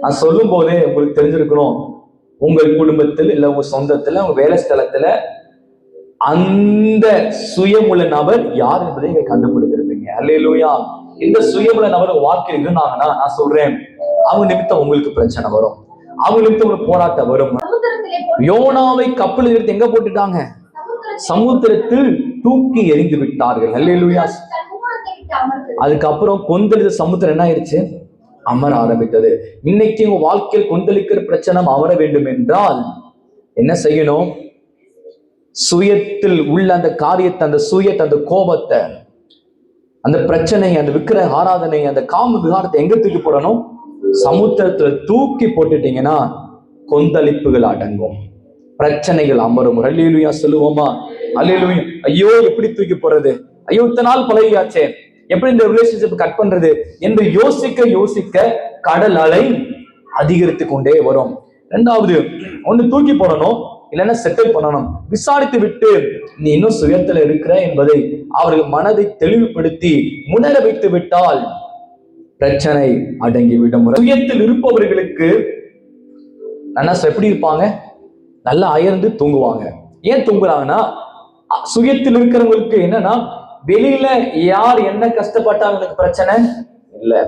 S1: நான் சொல்லும் போதே உங்களுக்கு தெரிஞ்சிருக்கணும், உங்கள் குடும்பத்தில் இல்ல உங்க சொந்தத்துல உங்க வேலை ஸ்தலத்துல அந்த சுயமுள்ள நபர் யார் என்பதை நீங்க கண்டுபிடித்திருப்பீங்க. அல்லேலூயா. இந்த சுயமுள்ள நபர் வாழ்க்கையில் இருந்தாங்கன்னா நான் சொல்றேன், அவங்க நிமித்தம் உங்களுக்கு பிரச்சனை வரும், அவங்க நிமித்தம் உங்களுக்கு போராட்டம் வரும். யோனாவை கப்பலில் எடுத்து எங்க போட்டுட்டாங்க? சமுத்திரத்தில் தூக்கி எறிந்து விட்டார்கள். அல்லேலூயா. அதுக்கப்புறம் கொந்தளித்த சமுத்திரம் என்ன ஆயிடுச்சு? அமர ஆரம்பித்தது. இன்னைக்கு உங்க வாழ்க்கையில் கொந்தளிக்கிற பிரச்சனை அமர வேண்டும் என்றால் என்ன செய்யணும்? சுயத்தில் உள்ள அந்த காரியத்தை, அந்த சுயத்தை, அந்த கோபத்தை, அந்த பிரச்சனை, அந்த விக்கிர ஆராதனை, அந்த காம விகாரத்தை எங்க தூக்கி போடணும்? சமுத்திரத்துல தூக்கி போட்டுட்டீங்கன்னா கொந்தளிப்புகள் அடங்கும், பிரச்சனைகள் அமரும். அல்லேலூயா சொல்லுவோமா? அல்லேலூயா. ஐயோ எப்படி தூக்கி போறது, ஐயோ இத்தனை நாள் பழகியாச்சே, எப்படி இந்த ரிலேஷன்ஷிப் கட் பண்றது என்று யோசிக்க யோசிக்க கடல் அலை அதிகரித்து கொண்டே வரும். 2வது, ஒண்ணு தூக்கி போடணும், இல்லைன்னா செட்டில் பண்ணணும். விசாரித்து விட்டு நீ இன்னும் சுயத்துல இருக்கிற என்பதை அவர்கள் மனதை தெளிவுபடுத்தி முன்னர வைத்து விட்டால் பிரச்சனை அடங்கிவிடும். சுயத்தில் இருப்பவர்களுக்கு எப்படி இருப்பாங்க? நல்லா அயர்ந்து தூங்குவாங்க. ஏன் தூங்குறாங்கன்னா, சுயத்தில் இருக்கிறவங்களுக்கு என்னன்னா, வெளியில யார் என்ன கஷ்டப்பட்டாலும் எனக்கு பிரச்சனை இல்லை,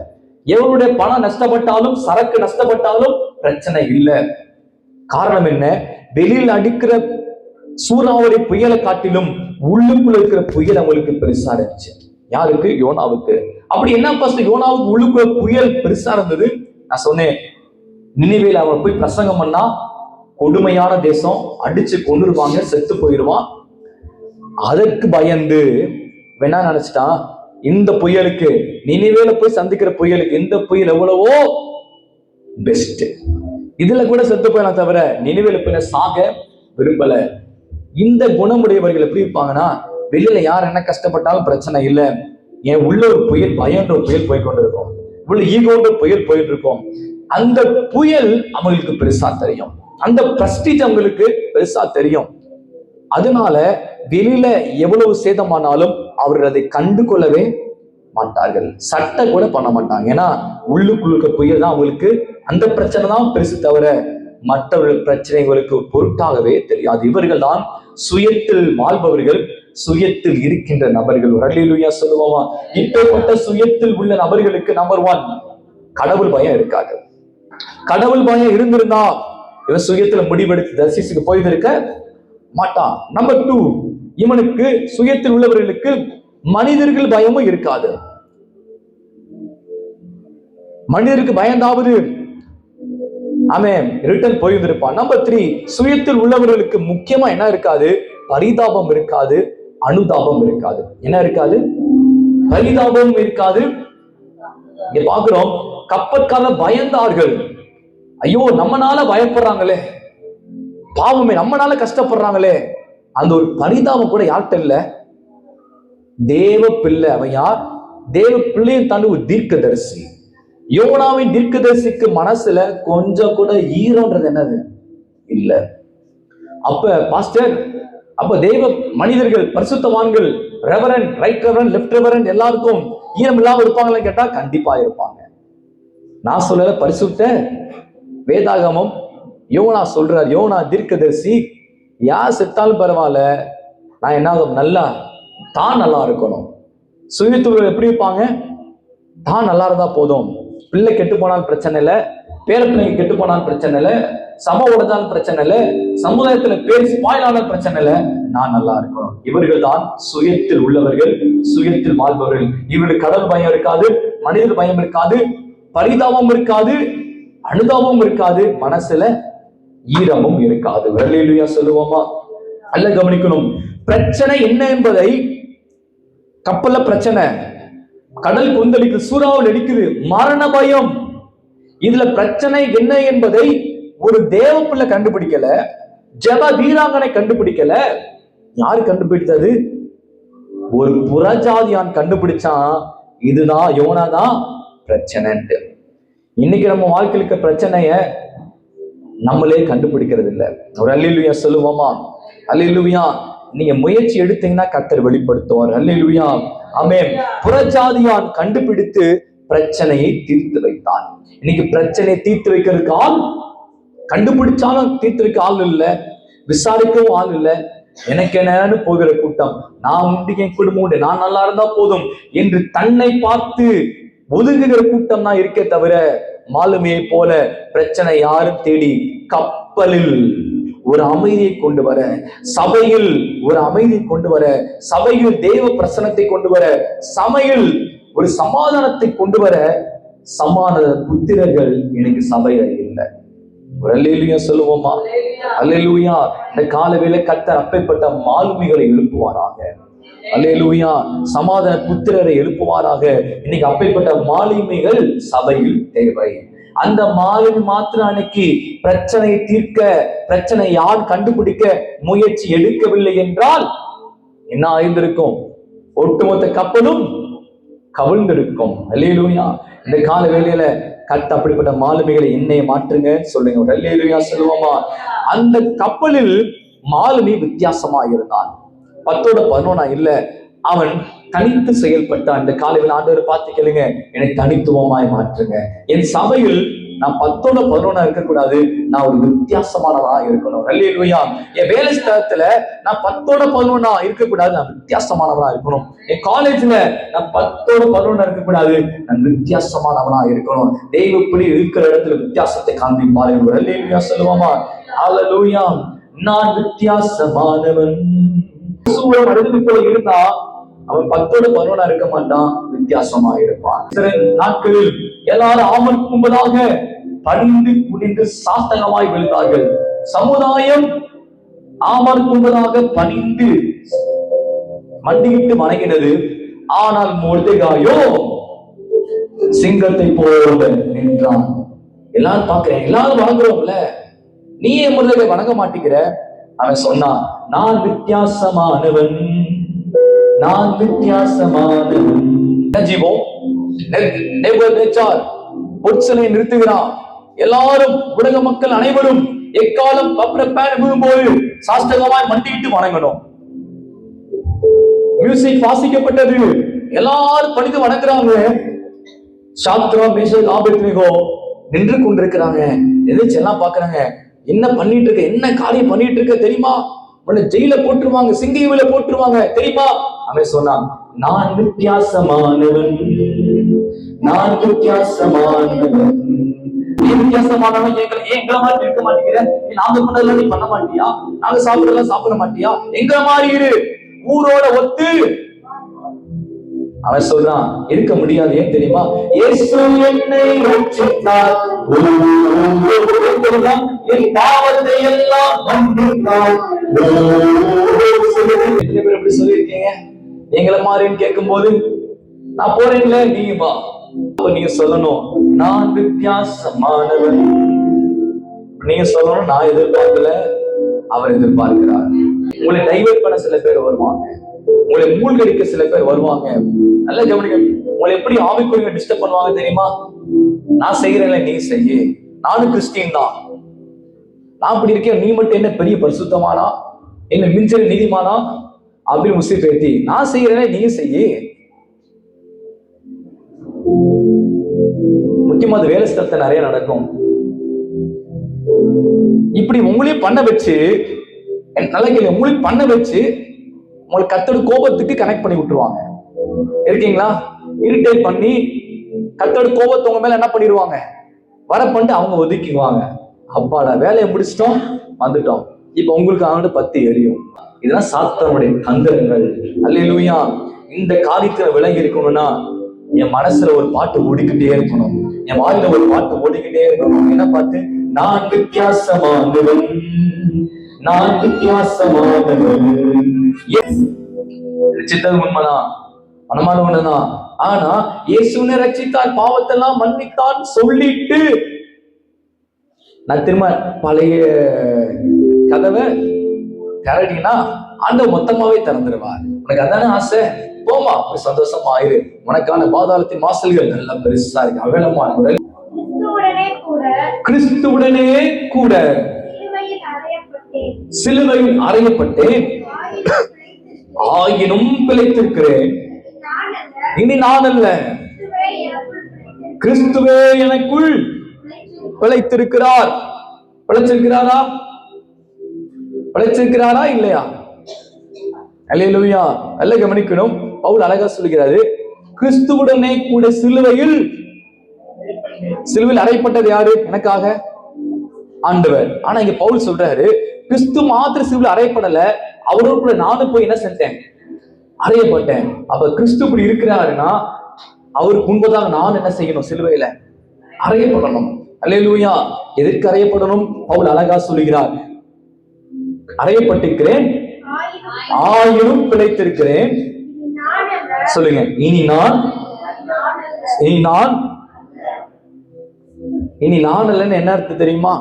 S1: எவருடைய பணம் நஷ்டப்பட்டாலும் சரக்கு நஷ்டப்பட்டாலும் பிரச்சனை இல்லை. காரணம் என்ன? வெளியில் அடிக்கிற சூறாவளி புயலை காட்டிலும் உள்ளுக்குள்ள இருக்கிற புயல் அவங்களுக்கு பெருசா இருந்துச்சு. யாருக்கு? யோனாவுக்கு. அப்படி என்ன ஃபர்ஸ்ட் யோனாவுக்கு உள்ளுக்குள்ள புயல் பெருசா இருந்தது. நான் சொன்னேன், நினிவேல அவன் போய் பிரசங்கம் பண்ணா கொடுமையான தேசம், அடிச்சு கொண்டுருவாங்க, செத்து போயிடுவான். அதற்கு பயந்து வேணா நினைச்சிட்டான், இந்த புயலுக்கு, நினிவேல போய் சந்திக்கிற புயலுக்கு இந்த புயல் எவ்வளவோ பெஸ்ட், இதுல கூட செத்து போயலாம் தவிர நினிவேல போய் சாக விரும்பல. இந்த குணமுடையவர்கள் எப்படி இருப்பாங்கன்னா, வெளியில யார் என்ன கஷ்டப்பட்டாலும் பிரச்சனை இல்லை, என் உள்ள ஒரு புயல், பயன்ற ஒரு புயல் போய்கொண்டு இருக்கும், உள்ள ஈகோன்ற புயல் போயிட்டு இருக்கும். அந்த புயல் அவங்களுக்கு பெருசா தெரியும், அந்த பிரஸ்டீஜ் அவங்களுக்கு பெருசா தெரியும். அதனால வெளியில எவ்வளவு சேதமானாலும் அவர்கள் அதை கண்டு கொள்ளவே மாட்டார்கள், சட்டை கூட பண்ண மாட்டாங்க. ஏன்னா உள்ளுக்குள்ள புயல் தான் அவங்களுக்கு, அந்த பிரச்சனை தான் பெருசு தவிர மற்றவர்கள் பிரச்சனைகளுக்கு பொருட்டாகவே தெரியாது. இவர்கள் தான் சுயத்தில் வாழ்பவர்கள், சுயத்தில் இருக்கின்ற நபர்கள். அல்லேலூயா சொல்லுவோமா? இப்பேற்பட்ட சுயத்தில் உள்ள நபர்களுக்கு நம்பர் 1, கடவுள் பயம் இருக்காது. கடவுள் பயம் இருந்திருந்தா இவன் சுயத்துல முடிவெடுத்து தரிசிக்கு போயிருக்க மாட்டான். நம்பர் 2, இவனுக்கு சுயத்தில் உள்ளவர்களுக்கு மனிதர்கள் பயமும் இருக்காது. மனிதருக்கு பயந்தாவது அவன் ரிட்டர்ன் போயிருந்திருப்பான். நம்பர் 3, சுயத்தில் உள்ளவர்களுக்கு முக்கியமா என்ன இருக்காது? பரிதாபம் இருக்காது, அனுதாபம் இருக்காது. என்ன இருக்காது? பரிதாபம் இருக்காது. இங்க பாக்குறோம், கப்பற்காரர் பயந்தார்கள். ஐயோ நம்மனால பயப்படுறாங்களே, பாவமே நம்மனால கஷ்டப்படுறாங்களே, அந்த ஒரு பரிதாபம் கூட யார்கிட்ட இல்ல? தேவ பிள்ளை. அவன் யார்? தேவ பிள்ளையும் தாண்டி ஒரு தீர்க்கதரிசி. யோனாவின் தீர்க்கதரிசிக்கு மனசுல கொஞ்சம் கூட ஈரம்ன்றது என்னது இல்ல. அப்ப பாஸ்டர், அப்ப தேவ மனிதர்கள், பரிசுத்தவான்கள், reverend, right reverend, left reverend எல்லாருக்கும்
S3: ஈரம் இல்லாம இருப்பாங்கன்னு கேட்டா கண்டிப்பா இருப்பாங்க. நான் சொல்லல, பரிசுத்த வேதாகமம் யோனா சொல்றார். யோனா தீர்க்கதரிசி, யார் செத்தாலும் பரவாயில்ல, நான் என்ன நல்லா தான் நல்லா இருக்கணும். சுயத்துவர்கள் எப்படி இருப்பாங்க? தான் நல்லா இருந்தா போதும். பிள்ளை கெட்டு போனாலும் பிரச்சனை இல்லை, பேரப்பிள்ளைங்க கெட்டு போனாலும் பிரச்சனை இல்லை, சம உடைஞ்சாலும் பிரச்சனை இல்லை, சமுதாயத்துல பேர் ஸ்பாயிலான பிரச்சனை இல்லை, நான் நல்லா இருக்கணும். இவர்கள் தான் சுயத்தில் உள்ளவர்கள், சுயத்தில் வாழ்பவர்கள். இவர்களுக்கு கடவுள் பயம் இருக்காது, மனிதர் பயம் இருக்காது, பரிதாபம் இருக்காது, அனுதாபம் இருக்காது, மனசுல ஈரமும் இருக்காது. அல்லேலூயா சொல்லுவோமா? அல்ல கவனிக்கணும். பிரச்சனை என்ன என்பதை, கப்பல்ல பிரச்சனை, கடல் கொந்தளிக்கு, சூறாவளி அடிக்குது, மரண பயம். இதுல பிரச்சனை என்ன என்பதை ஒரு தேவ பிள்ளை கண்டுபிடிக்கல, ஜெப வீராங்கனை கண்டுபிடிக்கல. யாரு கண்டுபிடித்தது? ஒரு புறஜாதியான் கண்டுபிடிச்சான். இதுதான் யோனாதான் பிரச்சனை. இன்னைக்கு நம்ம வாழ்க்கையில் இருக்க பிரச்சனைய நம்மளே கண்டுபிடிக்கிறது இல்லை. ஒரு அல்லேலூயா சொல்லுவோமா? அல்லேலூயா. நீங்க முயற்சி எடுத்தீங்கன்னா கர்த்தர் வெளிப்படுத்துவார். அல்லேலூயா, ஆமென். புறஜாதியான் கண்டுபிடித்து பிரச்சனையை தீர்த்து வைத்தான். இன்னைக்கு பிரச்சனையை தீர்த்து வைக்கிறதுக்கு ஆள், கண்டுபிடிச்சாலும் தீர்த்து வைக்க ஆள் இல்லை, விசாரிக்கவும் ஆள் இல்லை. எனக்கு என்னன்னு போகிற கூட்டம், நான் உண்டு, என் குடும்பம் உண்டு, நான் நல்லா இருந்தா போதும் என்று தன்னை பார்த்து ஒதுங்குகிற கூட்டம் தான் இருக்கே தவிர, மாலுமியை போல பிரச்சனை யாரும் தேடி கப்பலில் ஒரு அமைதியை கொண்டு வர, சபையில் ஒரு அமைதியை கொண்டு வர, சபையில் தேவ பிரசனத்தை கொண்டு வர, சபையில் ஒரு சமாதானத்தை கொண்டு வர சமாதான புத்திரர்கள் எனக்கு சபையில் இல்லை. ஒரு அல்லேலூயா சொல்லுவோமா? அல்லேலூயா. இந்த காலவேளை கர்த்தர் அப்பேற்பட்ட மாலுமிகளை எழுப்புவாராக. அல்லேலூயா. சமாதான புத்திரரை எழுப்புவாராக. இன்னைக்கு அப்பேற்பட்ட மாலுமிகள் சபையில் தேவை. அந்த மாலுமி மாத்திரம் அன்னைக்கு பிரச்சனையை தீர்க்க, பிரச்சனை யார் கண்டுபிடிக்க முயற்சி எடுக்கவில்லை என்றால் என்ன ஆயிருந்திருக்கும்? ஒட்டுமொத்த கப்பலும் கவிழ்ந்திருக்கும். அல்லேலூயா. இந்த கால வேளையில கர்த்தர் அப்படிப்பட்ட மாலுமிகளை என்னை மாற்றுங்க சொல்லுங்க. ஒரு அல்லேலூயா சொல்லுவோமா? அந்த கப்பலில் மாலுமி வித்தியாசமா இருந்தான். 10-11 இல்ல, அவன் தனித்து செயல்பட்டான். இந்த காலையில் ஆண்டவர் பார்த்து கேளுங்க, என்னை தனித்துவமாய் மாற்றுங்க. என் சபையில் நான் 10-11 இருக்கக்கூடாது, நான் ஒரு வித்தியாசமானவனா இருக்கணும். அல்லேலூயா. என் வேலை ஸ்தலத்துல நான் 10-11 இருக்கக்கூடாது, நான் வித்தியாசமானவனா இருக்கணும். என் காலேஜ்ல நான் 10-11 இருக்கக்கூடாது, நான் வித்தியாசமானவனா இருக்கணும். தெய்வப்படி இருக்கிற இடத்துல வித்தியாசத்தை காண்பிப்பார்கள். அல்லேலூயா சொல்லுவோமா? அல்லேலூயா. நான் வித்தியாசமானவன். மனிதனுக்கு போல இருந்தா அவன் 10-11 இருக்க மாட்டான், வித்தியாசமா இருப்பான். சில நாட்களில் எல்லாரும் ஆமன் கும்பலாக பணிந்து குனிந்து சாஸ்தகமாய் விழுந்தார்கள். சமுதாயம் ஆமன் கும்பலாக பணிந்து மண்டியிட்டு வணங்கினது. ஆனால் மொர்தெகாயோ சிங்கத்தை போல நின்றான். எல்லாரும் பாக்குறேன், எல்லாரும் வணங்குறோம்ல, நீ ஏன் மொர்தெகாய் வணங்க மாட்டேங்கிற? அவன் சொன்னான், நான் வித்தியாசமானவன், நான் வித்தியாசமானவன். ஜீவம் பொற்சலை நிறுத்துகிறான். எல்லாரும், உலக மக்கள் அனைவரும் எக்காலம் விழும்போது சாஸ்திரமாய் மண்டியிட்டு வணங்கணும். மியூசிக் வாசிக்கப்பட்டது, எல்லாரும் பணிந்து வணங்குறாங்க. சாத்ரா, மேஷக், ஆபேத்நேகோ நின்று கொண்டிருக்கிறாங்க. எதிர்த்து எல்லாம் பாக்குறாங்க, என்ன பண்ணிட்டு இருக்க, என்ன காரியம் பண்ணிட்டு இருக்க தெரியுமா? உன்னை ஜெயில போட்டுருவாங்க, சிங்கிவில போட்டுருவாங்க தெரியுமா? அவன் சொன்னான், நான் வித்தியாசமானவன், நான் வித்தியாசமானவன். நீ வித்தியாசமானவன், எங்களை மாதிரி இருக்க மாட்டேங்கிற, நாங்க பண்ணதெல்லாம் நீ பண்ண மாட்டியா? நாங்க சாப்பிடலாம் சாப்பிட மாட்டியா? எங்களை மாதிரி இரு, ஊரோட ஒத்து. அவன் சொல்றான், இருக்க முடியாது. ஏன் தெரியுமா? இயேசு என்னை ரட்சித்தார், என் பாவத்தை எல்லாம் மன்னித்தார். எத்தனை பேர் எப்படி சொல்லியிருக்கீங்க? எங்களை மாதிரின்னு கேட்கும் போது, நான் போறேன்ல, நீங்க வா. அப்ப நீங்க சொல்லணும், நான் வித்தியாசமானவன். நீங்க சொல்லணும், நான் எதிர்பார்க்கல, அவர் எதிர்பார்க்கிறார். உங்களை டைவர்ட் பண்ண சில பேர் வருவாங்க, உங்களை மூழ்கடிக்க சில பேர் வருவாங்க. நல்ல கவனிங்க. உங்களை எப்படி ஆவிக்குரிய டிஸ்டர்ப் பண்ணுவாங்க தெரியுமா? நான் செய்யறேன்ல, நீ செய்ய, நானும் கிறிஸ்டின் தான், நான் அப்படி இருக்கேன், நீ மட்டும் என்ன பெரிய பரிசுத்தமானா, என்ன மிஞ்சல் நீதிமானா அப்படின்னு முஸ்லீம் பேத்தி, நான் செய்யறேன் நீ செய்ய. முக்கியமா அது வேலை ஸ்தலத்துல நிறைய நடக்கும். இப்படி உங்களையும் பண்ண வச்சு, நல்லா கேள்வி, உங்களையும் பண்ண வச்சு உங்களுக்கு கர்த்தரோட கோபத்துக்கு கனெக்ட் பண்ணி விட்டுருவாங்க. இருக்கீங்களா? இரிட்டேட் பண்ணி கர்த்தரோட கோபத்தை உங்க மேல என்ன பண்ணிடுவாங்க, வர பண்ணிட்டு அவங்க ஒதுக்கிடுவாங்க. அப்பாடா வேலையை முடிச்சிட்டோம், வந்துட்டோம், இப்ப உங்களுக்கு அவனோட பத்தி எரியும். இதெல்லாம் சாத்தானுடைய தந்திரங்கள். அல்லேலூயா. இந்த காரியத்துல விளங்கி இருக்கணும்னா என் மனசுல ஒரு பாட்டு ஓடிக்கிட்டே இருக்கணும், என் வாயில ஒரு பாட்டு ஓடிக்கிட்டே இருக்கணும். என்ன பாட்டு? நான் வித்தியாசமானவன், நான் வித்தியாசமானவன். ரட்சித்தது உண்மைதான், மனமான ஒண்ணுதான். ஆனா இயேசுனை ரட்சித்தார், பாவத்தெல்லாம் மன்னித்தான் சொல்லிட்டு நான் திரும்ப பழைய கதவை திறடினா ஆண்டவர் மொத்தமாவே திறந்துருவார். உனக்கு அதானே ஆசை, போமா போய் சந்தோஷமா ஆயிரு. உனக்கான பாதாளத்தின் வாசல்கள் நல்லா பெருசா இருக்கு, அகலமா இருக்கு. கிறிஸ்துவுடனே கூட சிலுவையில் அறையப்பட்டேன், ஆயினும் பிழைத்திருக்கிறேன். இனி நான் அல்ல, கிறிஸ்துவே எனக்குள் பிழைத்திருக்கிறார். பிழைச்சிருக்கிறாரா? பிழைச்சிருக்கிறாரா இல்லையா? அல்லேலூயா. நல்ல கவனிக்கணும். பவுல் அழகா சொல்லுகிறாரு, கிறிஸ்துவுடனே கூட சிலுவையில் அறையப்பட்டது யாரு? எனக்காக, ஆண்டவர். ஆனா இங்க பவுல் சொல்றாரு, கிறிஸ்து மாத்திர சிலுவையில் அறையப்படல, அவரோட கூட நானும் போய் என்ன செஞ்சேன்? அறையப்பட்டேன். அப்ப கிறிஸ்து இப்படி இருக்கிறாருன்னா அவருக்கு முன்பதாக நான் என்ன செய்யணும்? சிலுவையில அறையப்படணும். அல்லேலூயா. எதற்கு அறையப்படணும்? பவுல் அழகா சொல்லுகிறார், அறையப்பட்டிருக்கிறேன், ஆயினும் பிழைத்திருக்கிறேன். சொல்லுங்க, இனி நான் இல்லைன்னு என்ன அர்த்தம் தெரியுமா?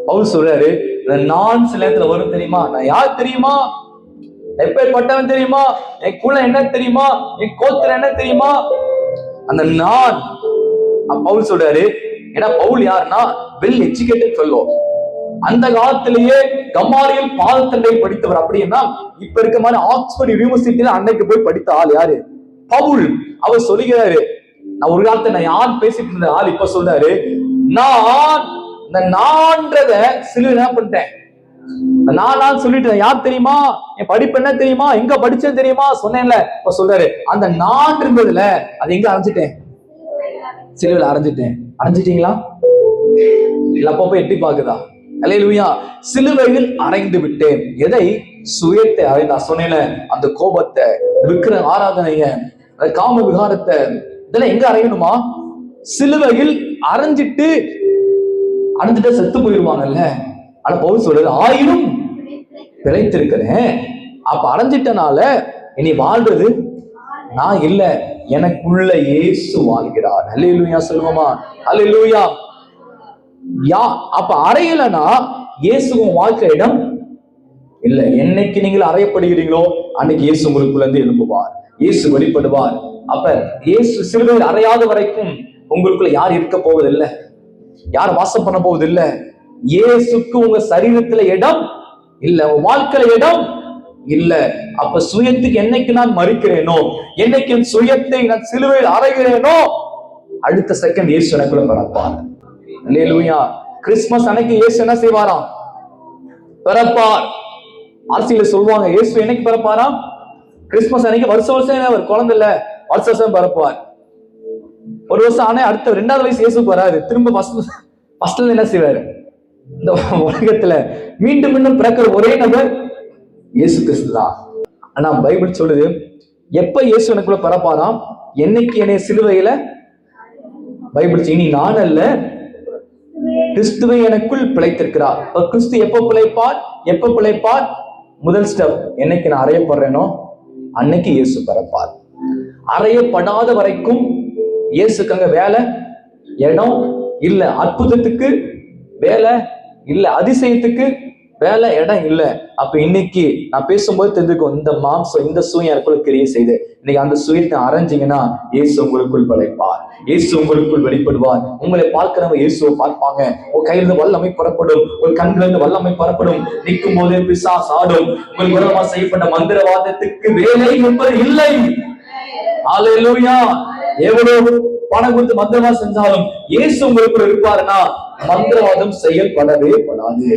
S3: பவுல் சொல்றாரு, நான் சில நேரத்துல வரும் தெரியுமா? நான் யார் தெரியுமா? எப்பேற்பட்டவன் தெரியுமா? என் குலம் என்ன தெரியுமா? என் கோத்திரம் என்ன தெரியுமா? அந்த நான் பவுல் சொல்றாரு. ஏன்னா பவுல் யாருன்னா வெல் எஜுகேட்டட் ஃபெல்லோ. அந்த காலத்திலேயே கமாலியல் பாதத்தண்டை படித்தவர். அப்படின்னா இப்ப இருக்க மாதிரி ஆக்ஸ்போர்ட் யூனிவர்சிட்டியில அன்னைக்கு போய் படித்த ஆள் யாரு? பவுல். அவர் சொல்லுகிறாரு, நான் ஒரு காலத்தை நான் யார் பேசிட்டு இருந்த ஆள் இப்ப சொல்றாரு, நான் இந்த நான்றத சிலு என்ன பண்ணிட்டேன், நான் சொல்லிட்டேன். யார் தெரியுமா? என் படிப்பு என்ன தெரியுமா? எங்க படிச்சேன் தெரியுமா? சொன்னேன்ல. இப்ப சொல்றாரு, அந்த நான் இருந்ததுல அது எங்க அரைஞ்சிட்டேன்? சிலுவையில் அரைஞ்சிட்டேன். அரைஞ்சிட்டீங்களா? இல்ல அப்ப போய் எட்டி பாக்குதா? அல்லேலூயா. சிலுவையில் அறைந்து விட்டேன். எதை? சுயத்தை அறைந்தா. சொன்னேன்ல, அந்த கோபத்தை, விக்கிர ஆராதனைய, காம விகாரத்தை, இதெல்லாம் எங்க அறையணுமா? சிலுவையில் அரைஞ்சிட்டு செத்து போயிருவாங்கல்ல. ஆனா பவுல் சொல்றது, ஆயினும் பிழைத்திருக்கிறேன். அப்ப அரைஞ்சிட்டனால இனி வாழ்றது நான் இல்ல, எனக்குள்ள இயேசு வாழ்கிறார். அல்லேலூயா சொல்லுவோமா? அல்லேலூயா. அப்ப அறையலனா இயேசுவும் வாழ்க்கை இடம் இல்ல. என்னைக்கு நீங்கள் அறையப்படுகிறீங்களோ அன்னைக்கு இயேசு உங்களுக்குள்ள இருந்து எழுப்புவார், இயேசு வெளிப்படுவார். அப்ப இயேசு சிலுவையில் அறையாத வரைக்கும் உங்களுக்குள்ள யார் இருக்க போவதில்லை, யார் வாசம் பண்ண போவதில்லை. இயேசுக்கு உங்க சரீரத்துல இடம் இல்ல, உங்க வாழ்க்கையில இடம் இல்ல. அப்ப சுயத்துக்கு என்னைக்கு நான் மறிக்கிறேனோ, என்னைக்கு என் சுயத்தை நான் சிலுவையில் அறைகிறேனோ, அடுத்த செகண்ட் இயேசு எனக்குள்ள பிறப்பார். அல்லேலூயா. கிறிஸ்துமஸ் அன்னைக்கு இயேசு என்ன செய்வாராம்? பிறப்பார். அரசியல சொல்லுவாங்க, இயேசு என்னைக்கு பிறப்பாராம்? கிறிஸ்துமஸ் அன்னைக்கு. வருஷம் அவர் குழந்தை இல்ல, வருஷம் பிறப்பார். ஒரு வருஷம் ஆனா அடுத்த 2வது வயசு இயேசுக்கு வராது, திரும்ப ஃபர்ஸ்ட்ல என்ன செய்வாரு? இந்த உலகத்துல மீண்டும் மீண்டும் பிறக்கிற ஒரே நபர் இயேசு கிறிஸ்து தான். ஆனா பைபிள் சொல்லுது, எப்ப இயேசு எனக்குள்ள பிறப்பாராம்? என்னைக்கு என்னை சிலுவையில, பைபிள் இனி நான் அல்ல, கிறிஸ்துவை எனக்குள் பிழைத்திருக்கிறார். கிறிஸ்து எப்ப பிழைப்பார்? எப்ப பிழைப்பார்? முதல் ஸ்டெப், என்னைக்கு நான் அறையப்படுறேனோ அன்னைக்கு இயேசு பிறப்பார். அறையப்படாத வரைக்கும் இயேசுக்கு அங்க வேலை இடம் இல்ல, அற்புதத்துக்கு வேலை இல்ல, அதிசயத்துக்கு வேலை இடம் இல்ல. அப்ப இன்னைக்கு நான் பேசும்போது தெரிஞ்சுக்கும், இந்த மாம்சம், இந்த சுயம் எனக்குள்ள கிரியை செய்து இன்னைக்கு அந்த சுயத்தை அரைஞ்சிங்கன்னா இயேசு உங்களுக்குள் பிழைப்பார், இயேசு உங்களுக்குள் வெளிப்படுவார். உங்களை பார்க்கிறவங்க இயேசுவை பார்ப்பாங்க. உங்க கையிலிருந்து வல்லமை புறப்படும், ஒரு கண்கள் இருந்து வல்லமை புறப்படும். நிற்கும் போதே பிசாசு ஆடும். உங்கள் மூலமா செய்யப்பட்ட மந்திரவாதத்துக்கு வேலை என்பது இல்லை. அல்லேலூயா. எவ்வளவு பணம் கொடுத்து மந்திரவாதம் செஞ்சாலும் இயேசு உங்களுக்குள்ள இருப்பாருன்னா மந்திரவாதம் செயல்படவே படாது.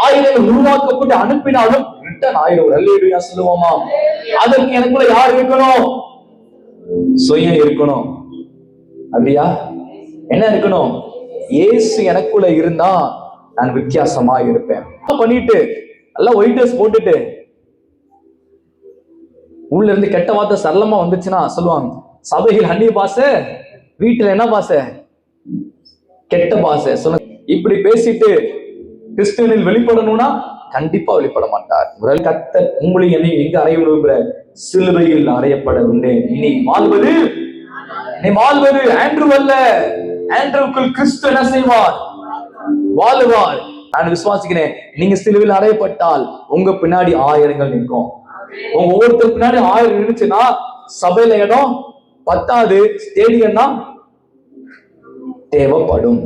S3: ஆயிரங்கள் உருவாக்கப்பட்டு அனுப்பினாலும் ரிட்டர்ன் ஆயிரம். அல்லேலூயா சொல்லுவோமா? அதற்கு எனக்குள்ள யார் இருக்கணும்? சுயம் இருக்கணும். அப்படியா? என்ன இருக்கணும்? இயேசு எனக்குள்ள இருந்தா நான் வித்தியாசமா இருப்பேன். பண்ணிட்டு நல்லா ஒயிட் ட்ரெஸ் போட்டுட்டு உள்ள இருந்து கெட்ட வார்த்தை சரளமா வந்துச்சுன்னா சொல்லுவாங்க, சபையில் அந்நிய பாசை, வீட்டுல என்ன பாசை? கெட்ட பாசை. சொன்ன இப்படி பேசிட்டு கிறிஸ்துவனில் வெளிப்படணும்னா கண்டிப்பா வெளிப்பட மாட்டார். கர்த்தர் உங்களை என்னை எங்க அறைய விரும்புகிற சிலுவையில் அறையப்பட உண்டேன். நீ வாழ்வது ஆண்ட்ரூ அல்ல. ஆண்ட்ரூக்குள் கிறிஸ்து என்ன செய்வார்? வாழுவார். நான் விசுவாசிக்கிறேன், நீங்க சிலுவையில் அறையப்பட்டால் உங்க பின்னாடி ஆயிரங்கள் நிற்கும். உங்க ஒவ்வொருத்தர் பின்னாடி 1000 இருந்துச்சுன்னா சபையில இடம் பத்தாது, ஸ்டேடியம் தான் தேவைப்படும்.